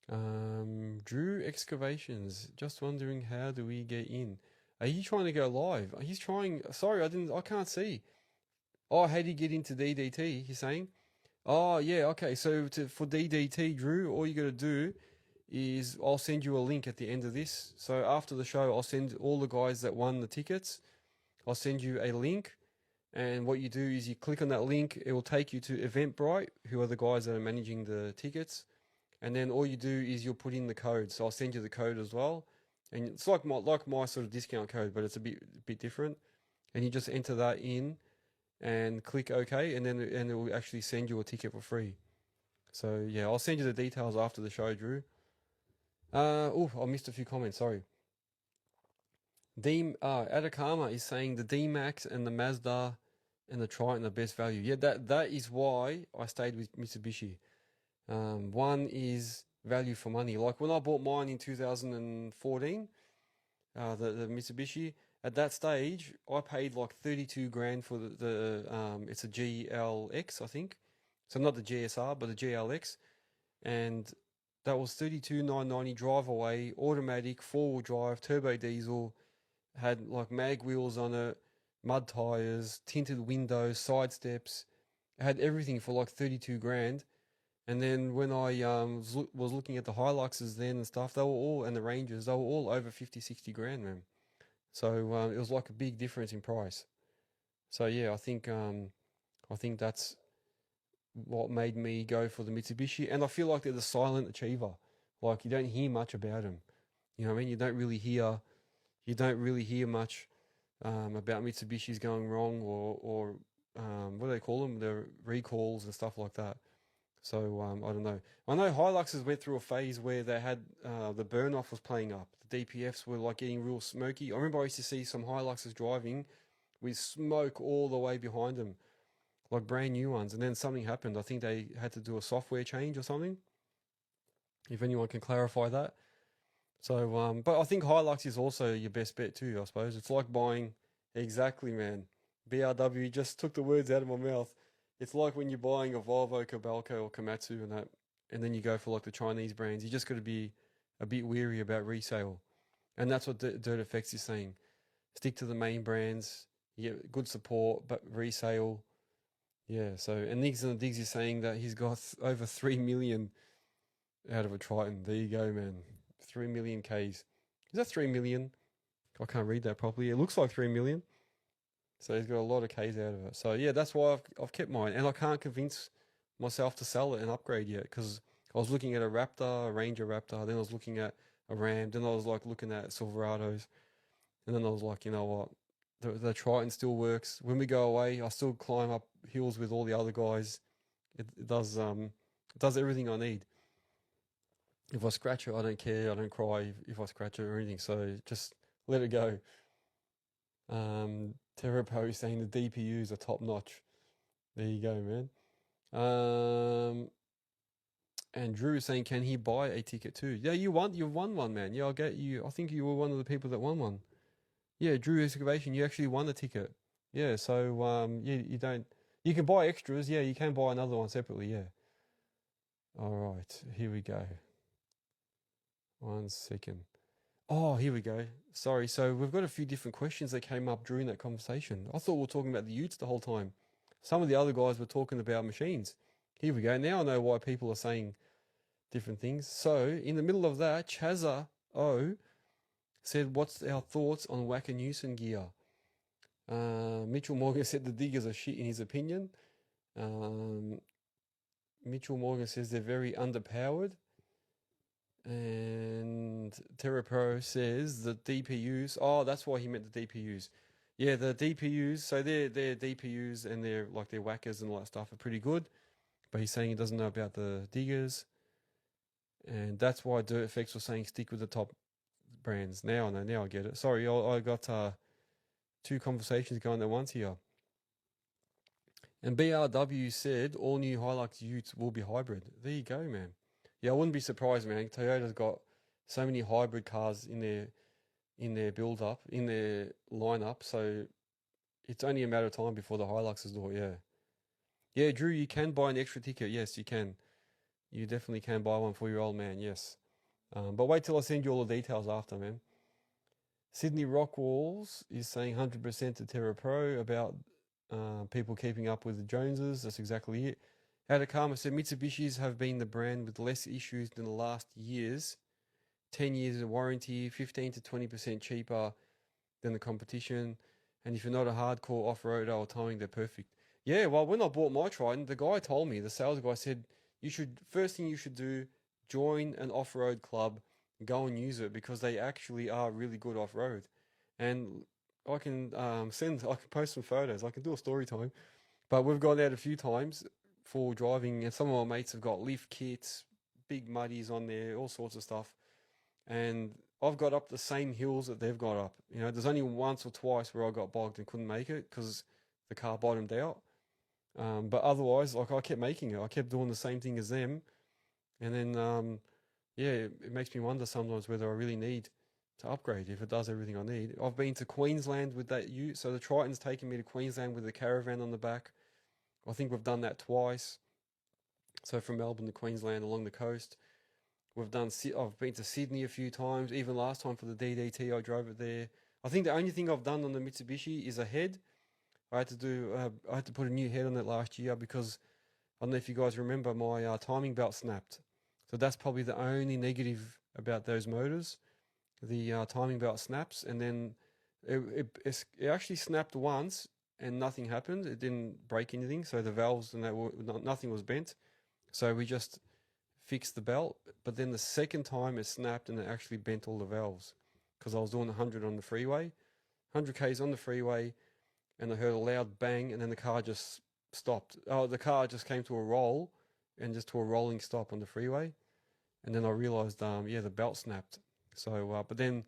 Drew Excavations, just wondering, how do we get in? Are you trying to go live? He's trying. Sorry, I can't see. Oh, how do you get into DDT? He's saying. Oh yeah, okay. So for DDT, Drew, all you got to do is I'll send you a link at the end of this. So after the show, I'll send all the guys that won the tickets. I'll send you a link, and what you do is you click on that link. It will take you to Eventbrite, who are the guys that are managing the tickets, and then all you do is you'll put in the code. So I'll send you the code as well, and it's like my sort of discount code, but it's a bit different. And you just enter that in, and click OK, and then it will actually send you a ticket for free. So yeah, I'll send you the details after the show, Drew. Oh, I missed a few comments. Sorry. Atacama is saying the D-Max and the Mazda and the Triton are best value. Yeah, that is why I stayed with Mitsubishi. One is value for money. Like when I bought mine in 2014, the Mitsubishi, at that stage, I paid like 32 grand for it's a GLX, I think. So not the GSR, but the GLX. And that was 32,990 drive away, automatic, 4-wheel drive, turbo diesel, had like mag wheels on it, mud tires, tinted windows, side steps. It had everything for like 32 grand. And then when I was looking at the Hiluxes then and stuff, and the Rangers, they were all over 50, 60 grand, man. So it was like a big difference in price. So yeah, I think that's what made me go for the Mitsubishi. And I feel like they're the silent achiever. Like you don't hear much about them. You know what I mean? You don't really hear much about Mitsubishi's going wrong or what do they call them? The recalls and stuff like that. So I don't know. I know Hiluxes went through a phase where they had the burn off was playing up. The DPFs were like getting real smoky. I remember I used to see some Hiluxes driving with smoke all the way behind them, like brand new ones. And then something happened. I think they had to do a software change or something. If anyone can clarify that. So, but I think Hilux is also your best bet too, I suppose. It's like buying, exactly, man. BRW just took the words out of my mouth. It's like when you're buying a Volvo, Kobelco, or Komatsu and that, and then you go for like the Chinese brands. You just got to be a bit weary about resale. And that's what Dirt Effects is saying. Stick to the main brands, you get good support, but resale. Yeah, so, and Niggs and the Diggs is saying that he's got over 3 million out of a Triton. There you go, man. 3 million Ks. Is that 3 million? I can't read that properly. It looks like 3 million. So he's got a lot of Ks out of it. So yeah, that's why I've kept mine. And I can't convince myself to sell it and upgrade yet, because I was looking at a Raptor, a Ranger Raptor, then I was looking at a Ram, then I was like looking at Silverados, and then I was like, you know what, the Triton still works. When we go away, I still climb up hills with all the other guys. It does everything I need. If I scratch it, I don't care. I don't cry if I scratch it or anything. So just let it go. TerraPro is saying the DPUs are top notch. There you go, man. And Drew is saying, can he buy a ticket too? Yeah, you've won one, man. Yeah, I'll get you. I think you were one of the people that won one. Yeah, Drew Excavation, you actually won a ticket. Yeah, so you can buy extras. Yeah, you can buy another one separately. Yeah. All right, here we go. 1 second. Oh, here we go. Sorry. So we've got a few different questions that came up during that conversation. I thought we were talking about the Utes the whole time. Some of the other guys were talking about machines. Here we go. Now I know why people are saying different things. So in the middle of that, Chaza O said, "What's our thoughts on Wacker Newson gear?" Mitchell Morgan said the Diggers are shit in his opinion. Mitchell Morgan says they're very underpowered. And TerraPro says the DPUs. Oh, that's why he meant the DPUs. Yeah, the DPUs. So their DPUs and their whackers and all that stuff are pretty good. But he's saying he doesn't know about the Diggers. And that's why Dirt Effects was saying stick with the top brands. Now I know. Now I get it. Sorry, I got two conversations going at once here. And BRW said all new Hilux Utes will be hybrid. There you go, man. Yeah, I wouldn't be surprised, man. Toyota's got so many hybrid cars in their build-up, in their lineup, so it's only a matter of time before the Hiluxes do it, yeah. Yeah, Drew, you can buy an extra ticket. Yes, you can. You definitely can buy one for your old man, yes. But wait till I send you all the details after, man. Sydney Rockwalls is saying 100% to Terra Pro about people keeping up with the Joneses. That's exactly it. Adakama said Mitsubishis have been the brand with less issues than the last years. 10 years of warranty, 15 to 20% cheaper than the competition. And if you're not a hardcore off-roader or towing, they're perfect. Yeah, well, when I bought my Triton, the guy told me, the sales guy said, first thing you should do, join an off-road club, go and use it because they actually are really good off-road. And I can post some photos. I can do a story time. But we've gone out a few times for driving, and some of my mates have got lift kits, big muddies on there, all sorts of stuff. And I've got up the same hills that they've got up. You know, there's only once or twice where I got bogged and couldn't make it because the car bottomed out. But otherwise, like, I kept making it. I kept doing the same thing as them. And then, yeah, it makes me wonder sometimes whether I really need to upgrade if it does everything I need. I've been to Queensland with that ute. So the Triton's taken me to Queensland with the caravan on the back. I think we've done that twice. So from Melbourne to Queensland along the coast. I've been to Sydney a few times. Even last time for the DDT, I drove it there. I think the only thing I've done on the Mitsubishi is a head. I had to put a new head on it last year because I don't know if you guys remember, my timing belt snapped. So that's probably the only negative about those motors. The timing belt snaps, and then it actually snapped once and nothing happened. It didn't break anything, so the valves and nothing was bent. So we just fixed the belt, but then the second time it snapped and it actually bent all the valves because I was doing 100 on the freeway, 100 k's on the freeway, and I heard a loud bang, and then the car just stopped. Oh, the car just came to a roll and just to a rolling stop on the freeway, and then I realized, yeah, the belt snapped. So, but then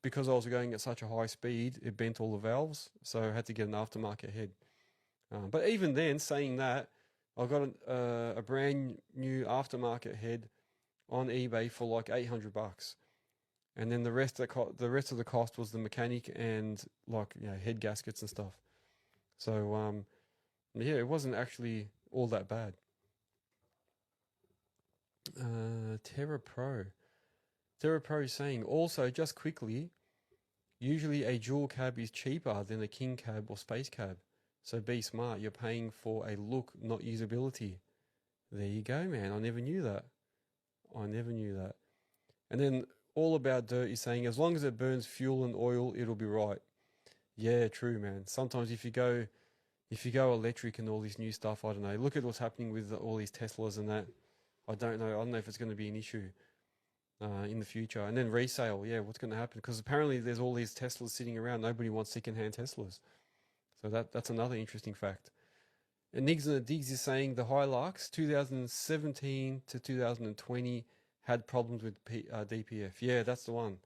because I was going at such a high speed, it bent all the valves, so I had to get an aftermarket head. But even then, saying that, I got a brand new aftermarket head on eBay for like $800, and then the rest of the cost was the mechanic and, like, you know, head gaskets and stuff. So yeah, it wasn't actually all that bad. Terra Pro is saying also, just quickly, usually a dual cab is cheaper than a king cab or space cab. So be smart. You're paying for a look, not usability. There you go, man. I never knew that. And then All About Dirt is saying, as long as it burns fuel and oil, it'll be right. Yeah, true, man. Sometimes if you go electric and all this new stuff, I don't know. Look at what's happening with all these Teslas and that. I don't know if it's going to be an issue in the future. And then resale, yeah, what's going to happen? Because apparently there's all these Teslas sitting around. Nobody wants second-hand Teslas. So that's another interesting fact. And Niggs and the Diggs is saying the Hilux 2017 to 2020 had problems with DPF. Yeah, that's the one.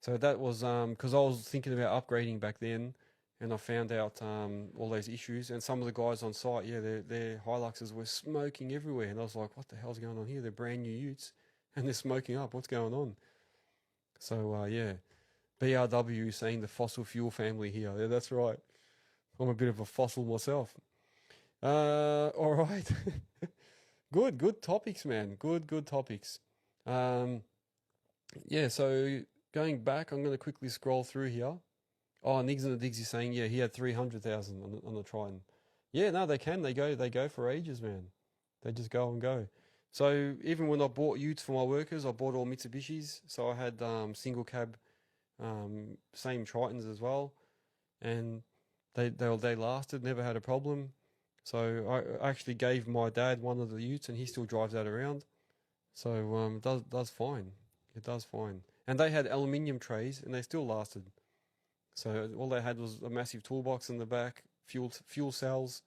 So that was because I was thinking about upgrading back then, and I found out all those issues. And some of the guys on site, yeah, their Hiluxes were smoking everywhere, and I was like, "What the hell's going on here? They're brand new Utes, and they're smoking up. What's going on?" So yeah, BRW saying the fossil fuel family here. Yeah, that's right. I'm a bit of a fossil myself. All right. Good topics, man. Good topics. Yeah, so going back, I'm going to quickly scroll through here. Oh, Niggs and the Diggs is saying, yeah, he had 300,000 on the Triton. Yeah, no, they can. They go for ages, man. They just go and go. So even when I bought utes for my workers, I bought all Mitsubishis. So I had single cab, same Tritons as well, and they lasted, never had a problem. So I actually gave my dad one of the utes, and he still drives that around. So it does fine. It does fine. And they had aluminium trays, and they still lasted. So all they had was a massive toolbox in the back, fuel cells,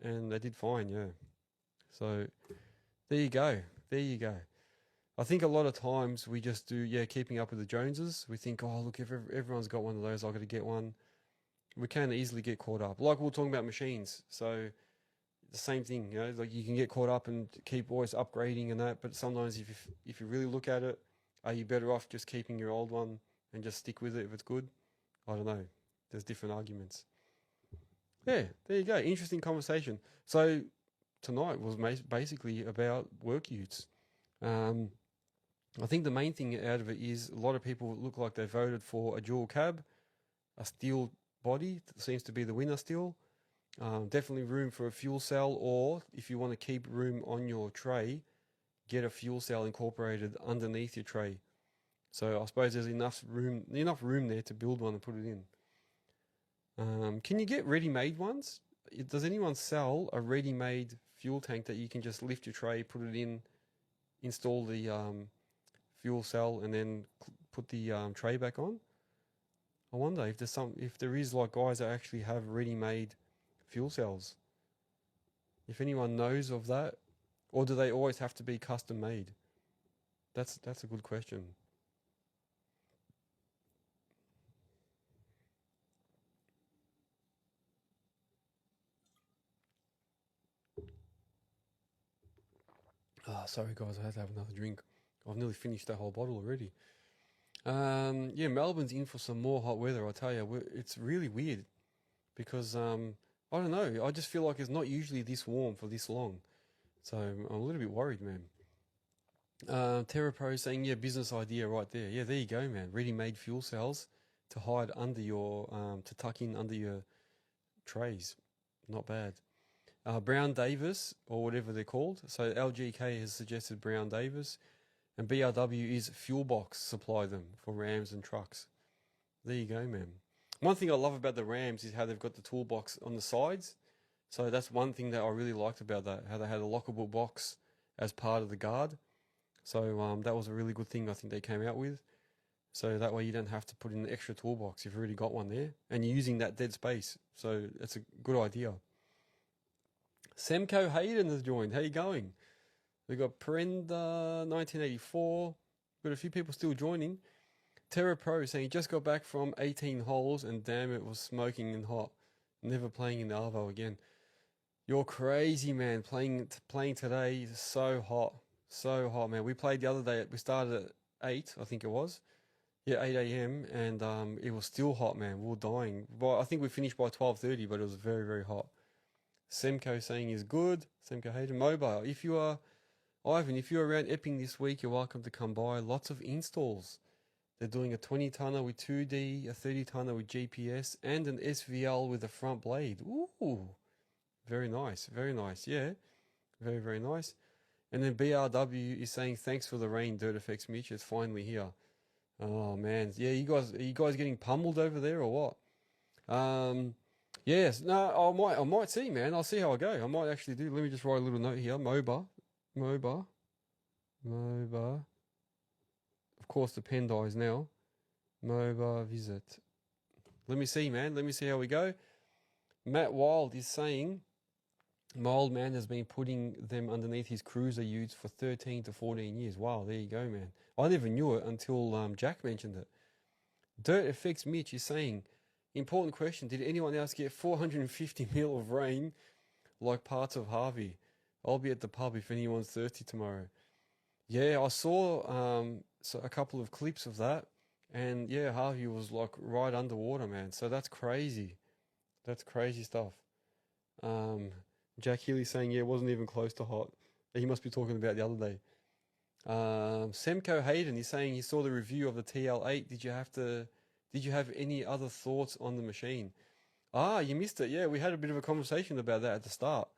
and they did fine. Yeah. So there you go. There you go. I think a lot of times we just do, keeping up with the Joneses. We think, oh, look, if everyone's got one of those, I've got to get one. We can easily get caught up. Like we were talking about machines. So the same thing, like you can get caught up and keep always upgrading and that. But sometimes if you really look at it, are you better off just keeping your old one and just stick with it if it's good? I don't know. There's different arguments. Yeah, there you go. Interesting conversation. So tonight was basically about work utes. I think the main thing out of it is a lot of people look like they voted for a dual cab, a steel body seems to be the winner still. Definitely room for a fuel cell, or if you want to keep room on your tray, get a fuel cell incorporated underneath your tray. So I suppose there's enough room there to build one and put it in. Can you get ready-made ones? Does anyone sell a ready-made fuel tank that you can just lift your tray, put it in, install the fuel cell, and then put the tray back on? I wonder if there is like guys that actually have ready-made fuel cells. If anyone knows of that, or do they always have to be custom made? That's a good question. Sorry guys, I had to have another drink. I've nearly finished that whole bottle already. Yeah, Melbourne's in for some more hot weather, I tell you. It's really weird because, I don't know, I just feel like it's not usually this warm for this long. So I'm a little bit worried, man. Terra Pro saying, yeah, business idea right there. Yeah, there you go, man. Ready-made fuel cells to hide under your, to tuck in under your trays. Not bad. Brown Davis, or whatever they're called. So LGK has suggested Brown Davis, and BRW is Fuel Box supply them for Rams and trucks. There you go, man. One thing I love about the Rams is how they've got the toolbox on the sides. So that's one thing that I really liked about that, how they had a lockable box as part of the guard. So that was a really good thing I think they came out with. So that way you don't have to put in an extra toolbox if you've already got one there, and you're using that dead space. So that's a good idea. Semco Hayden has joined. How you going? We've got Perenda 1984. Got a few people still joining. Terra Pro saying just got back from 18 holes and damn it was smoking and hot. Never playing in the Arvo again. You're crazy, man. Playing today is so hot, man. We played the other day. We started at 8, I think it was. Yeah, 8 a.m. and it was still hot, man. We were dying. Well, I think we finished by 12:30, but it was very, very hot. Semco saying is good. Semco Hayden. Mobile. If you are, Ivan, if you're around Epping this week, you're welcome to come by. Lots of installs. They're doing a 20-tonner with 2D, a 30-tonner with GPS, and an SVL with a front blade. Ooh, very nice, very nice. Yeah, very, very nice. And then BRW is saying, thanks for the rain, Dirt Effects Mitch. It's finally here. Oh, man. Yeah, are you guys getting pummeled over there or what? Yes. No, I might see, man. I'll see how I go. I might actually do. Let me just write a little note here. MOBA. Of course, the pen dies now. MOBA visit. Let me see, man. Let me see how we go. Matt Wild is saying, My old man has been putting them underneath his cruiser utes for 13 to 14 years. Wow, there you go, man. I never knew it until Jack mentioned it. Dirt Effects Mitch is saying, important question, did anyone else get 450 mil of rain like parts of Harvey? I'll be at the pub if anyone's thirsty tomorrow. Yeah, I saw a couple of clips of that, and yeah, Harvey was like right underwater, man. So that's crazy. That's crazy stuff. Um, Jack Healy saying, yeah, it wasn't even close to hot. He must be talking about the other day. Semco Hayden is saying he saw the review of the TL8. Did you have any other thoughts on the machine? Ah, you missed it. Yeah, we had a bit of a conversation about that at the start.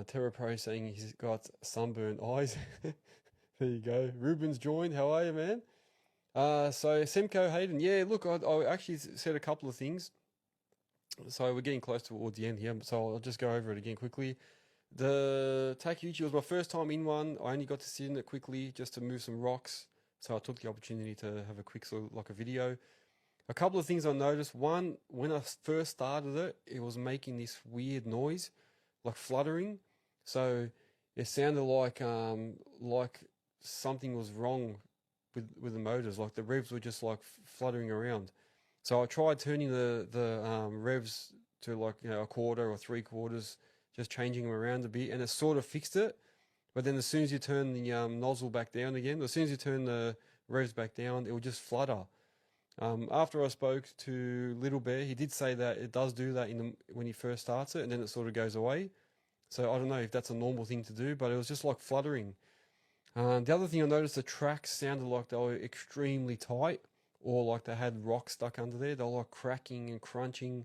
Terra Pro saying he's got sunburned eyes. There you go. Ruben's joined. How are you, man? So Semco Hayden. Yeah, look, I actually said a couple of things. So we're getting close towards the end here, so I'll just go over it again quickly. The Takeuchi was my first time in one. I only got to sit in it quickly just to move some rocks. So I took the opportunity to have a quick sort of like a video. A couple of things I noticed. One, when I first started it, it was making this weird noise, like fluttering. So it sounded like something was wrong with the motors. Like the revs were just like fluttering around. So I tried turning the revs to like, you know, a quarter or 3/4, just changing them around a bit, and it sort of fixed it. But then as soon as you turn the nozzle back down again, as soon as you turn the revs back down, it will just flutter. After I spoke to Little Bear, he did say that it does do that when he first starts it, and then it sort of goes away. So I don't know if that's a normal thing to do, but it was just like fluttering. The other thing I noticed, the tracks sounded like they were extremely tight, or like they had rocks stuck under there. They were like cracking and crunching.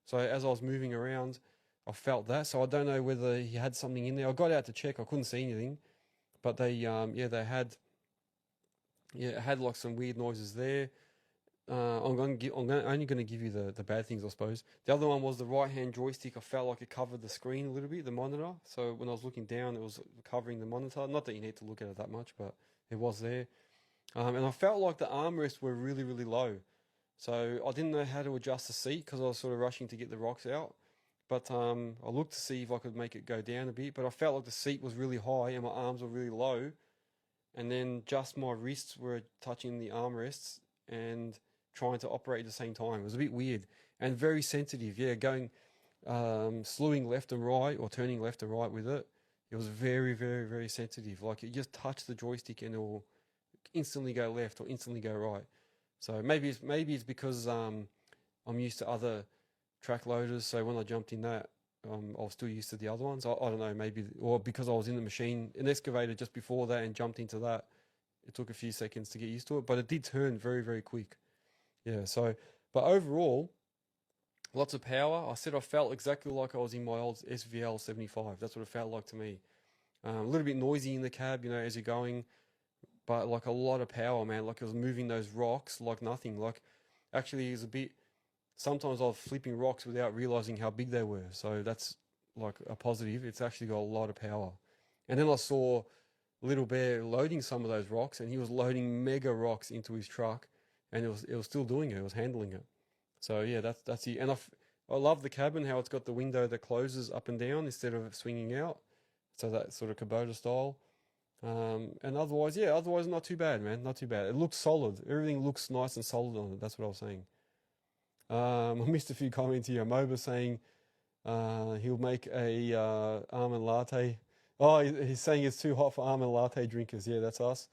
So as I was moving around, I felt that. So I don't know whether he had something in there. I got out to check. I couldn't see anything, but they had like some weird noises there. I'm only going to give you the bad things, I suppose. The other one was the right hand joystick. I felt like it covered the screen a little bit, the monitor. So when I was looking down, it was covering the monitor. Not that you need to look at it that much, but it was there. And I felt like the armrests were really, really low. So I didn't know how to adjust the seat because I was sort of rushing to get the rocks out. But I looked to see if I could make it go down a bit. But I felt like the seat was really high and my arms were really low. And then just my wrists were touching the armrests and trying to operate at the same time. It was a bit weird and very sensitive. Yeah, going slewing left and right or turning left and right with it. It was very, very, very sensitive. Like you just touch the joystick and it will instantly go left or instantly go right. So maybe it's because I'm used to other track loaders. So when I jumped in that, I was still used to the other ones. I don't know, maybe, or because I was in the machine, an excavator just before that and jumped into that. It took a few seconds to get used to it, but it did turn very, very quick. Yeah, so, but overall, lots of power. I said I felt exactly like I was in my old SVL 75. That's what it felt like to me. A little bit noisy in the cab, you know, as you're going, but like a lot of power, man. Like I was moving those rocks like nothing. Like actually, it's a bit. Sometimes I was flipping rocks without realizing how big they were. So that's like a positive. It's actually got a lot of power. And then I saw Little Bear loading some of those rocks, and he was loading mega rocks into his truck, and it was still doing it. It was handling it. So yeah, that's it. And I love the cabin, how it's got the window that closes up and down instead of swinging out. So that sort of Kubota style. And otherwise not too bad, man. Not too bad. It looks solid. Everything looks nice and solid on it. That's what I was saying. I missed a few comments here. Moba saying he'll make a almond latte. Oh, he's saying it's too hot for almond latte drinkers. Yeah, that's us.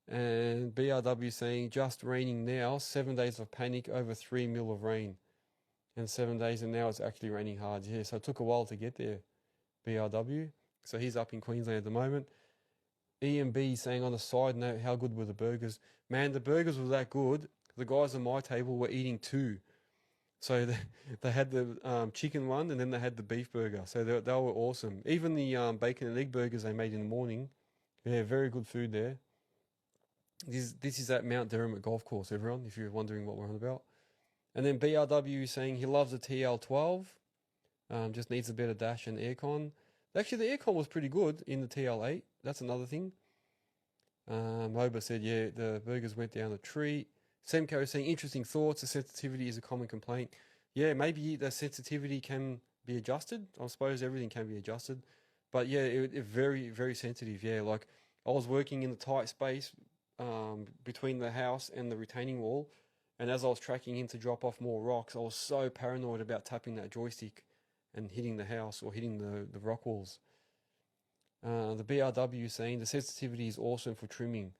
And BRW saying just raining now. 7 days of panic, over 3 mil of rain, and 7 days, and now it's actually raining hard. Yeah, so it took a while to get there. BRW. So he's up in Queensland at the moment. EMB saying on a side note, how good were the burgers? Man, the burgers were that good. The guys on my table were eating two. So they had the chicken one and then they had the beef burger. So they were awesome. Even the bacon and egg burgers they made in the morning. Yeah, very good food there. This is at Mount Derrimut Golf Course, everyone, if you're wondering what we're on about. And then BRW saying he loves the TL12. Just needs a better dash and aircon. Actually, the aircon was pretty good in the TL8. That's another thing. Moba said, yeah, the burgers went down a treat. Semco is saying, interesting thoughts. The sensitivity is a common complaint. Yeah, maybe the sensitivity can be adjusted. I suppose everything can be adjusted, but yeah, it very, very sensitive. Yeah, like I was working in the tight space between the house and the retaining wall, and as I was tracking in to drop off more rocks, I was so paranoid about tapping that joystick and hitting the house or hitting the rock walls. The BRW saying the sensitivity is awesome for trimming.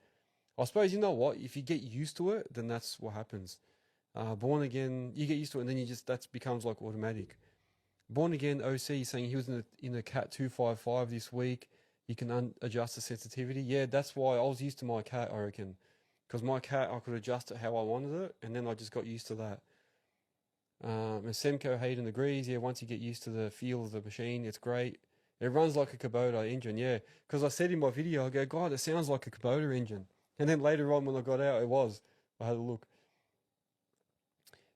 I suppose you know what? If you get used to it, then that's what happens. Born again, you get used to it, and then you just that becomes like automatic. Born again OC saying he was in a Cat 255 this week. You can adjust the sensitivity. Yeah, that's why I was used to my cat, I reckon, because my cat I could adjust it how I wanted it, and then I just got used to that. And Semco Hayden agrees. Yeah, once you get used to the feel of the machine, it's great. It runs like a Kubota engine. Yeah, because I said in my video, I go, God, it sounds like a Kubota engine. And then later on when I got out, it was. I had a look.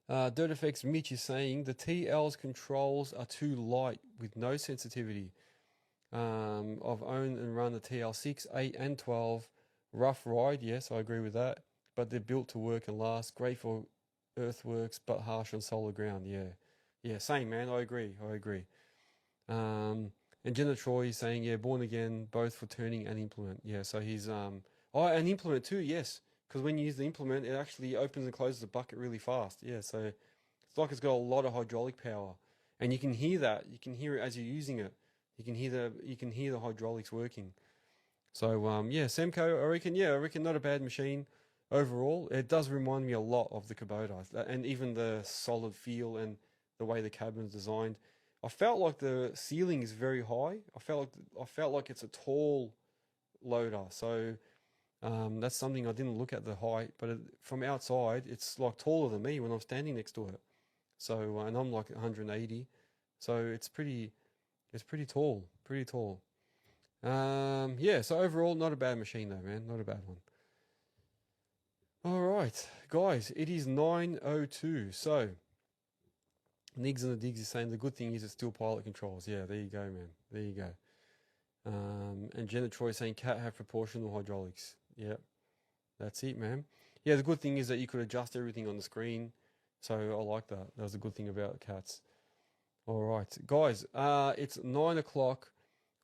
Dirt Effects Mitch is saying the TL's controls are too light with no sensitivity. I've owned and run the TL6, 8 and 12. Rough ride, yes, I agree with that. But they're built to work and last. Great for earthworks, but harsh on solid ground. Yeah. Yeah, same, man. I agree. And Jenna Troy is saying, yeah, born again, both for turning and implement. Yeah, so he's, oh, and implement too, yes. Because when you use the implement, it actually opens and closes the bucket really fast. Yeah, so it's like it's got a lot of hydraulic power. And you can hear that. You can hear it as you're using it. You can hear the hydraulics working. So yeah, Semco, I reckon not a bad machine overall. It does remind me a lot of the Kubota, and even the solid feel and the way the cabin's designed. I felt like the ceiling is very high. I felt like it's a tall loader. So that's something I didn't look at the height, but from outside, it's like taller than me when I'm standing next to it. So and I'm like 180, so it's pretty tall, Yeah, so overall, not a bad machine though, man, not a bad one. All right, guys, it is 9:02. So Nigs and the Digs is saying the good thing is it's still pilot controls. Yeah, there you go, man. There you go. And Jenna Troy saying cat have proportional hydraulics. Yep, that's it, man. Yeah, the good thing is that you could adjust everything on the screen. So I like that. That was a good thing about cats. All right, guys, it's 9 o'clock.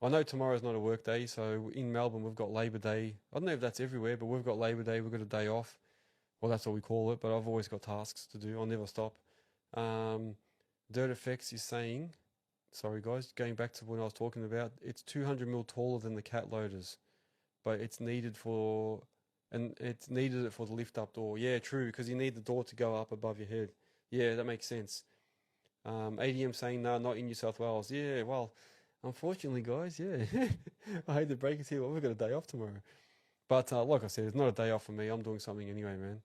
I know tomorrow's not a work day, so in Melbourne we've got Labor Day. I don't know if that's everywhere, but we've got Labor Day. We've got a day off. Well, that's what we call it, but I've always got tasks to do. I'll never stop. Dirt Effects is saying, sorry guys, going back to what I was talking about, it's 200 mil taller than the cat loaders, but it's needed for it for the lift up door. Yeah, true, because you need the door to go up above your head. Yeah, that makes sense. ADM saying, no, not in New South Wales. Yeah, well, unfortunately, guys, yeah. I hate to break it to you, but we've got a day off tomorrow. But like I said, it's not a day off for me. I'm doing something anyway, man.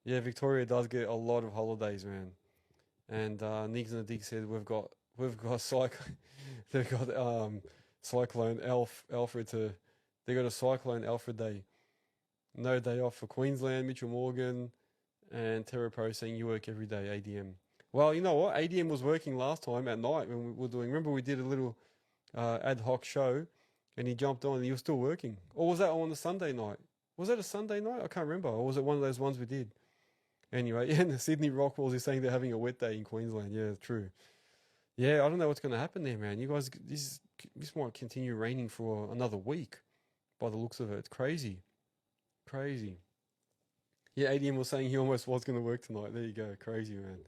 Yeah, Victoria does get a lot of holidays, man. And Nigs and the Dig said we've got they've got Cyclone Alfred they got a Cyclone Alfred day. No day off for Queensland, Mitchell Morgan, and Terra Pro saying you work every day, ADM. Well, you know what? ADM was working last time at night when we were doing. Remember, we did a little ad hoc show, and he jumped on and he was still working. Or was that on a Sunday night? Was that a Sunday night? I can't remember. Or was it one of those ones we did? Anyway, and the Sydney Rockwalls is saying they're having a wet day in Queensland. Yeah, true. Yeah, I don't know what's going to happen there, man. You guys, this might continue raining for another week, by the looks of it. It's crazy. Yeah, ADM was saying he almost was going to work tonight. There you go. Crazy, man.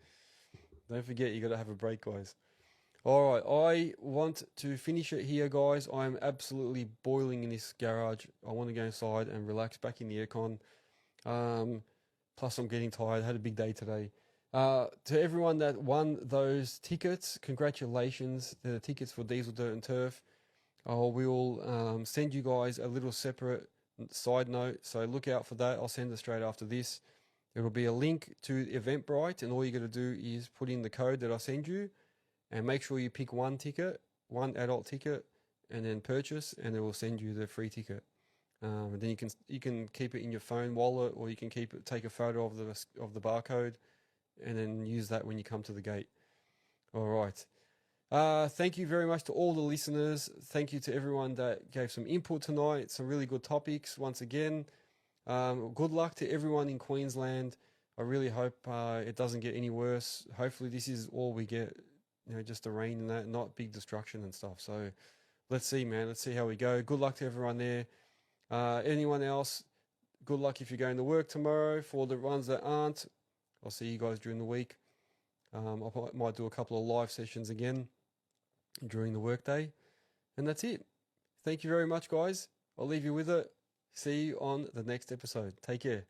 Don't forget, you got to have a break, guys. All right, I want to finish it here, guys. I'm absolutely boiling in this garage. I want to go inside and relax back in the aircon. Plus, I'm getting tired. I had a big day today. To everyone that won those tickets, congratulations. They're the tickets for Diesel, Dirt and Turf. We'll send you guys a little separate side note, so look out for that. I'll send it straight after this. It'll be a link to Eventbrite, and all you got to do is put in the code that I send you, and make sure you pick one ticket, one adult ticket, and then purchase, and it will send you the free ticket. And then you can keep it in your phone wallet, or you can take a photo of the barcode, and then use that when you come to the gate. All right. Thank you very much to all the listeners. Thank you to everyone that gave some input tonight. Some really good topics once again. Good luck to everyone in Queensland. I really hope it doesn't get any worse. Hopefully this is all we get just the rain and that, not big destruction and stuff. So let's see, man. Let's see how we go. Good luck to everyone there. Anyone else, good luck if you're going to work tomorrow. For the ones that aren't, I'll see you guys during the week. I might do a couple of live sessions again during the workday. And that's it. Thank you very much, guys. I'll leave you with it. See you on the next episode. Take care.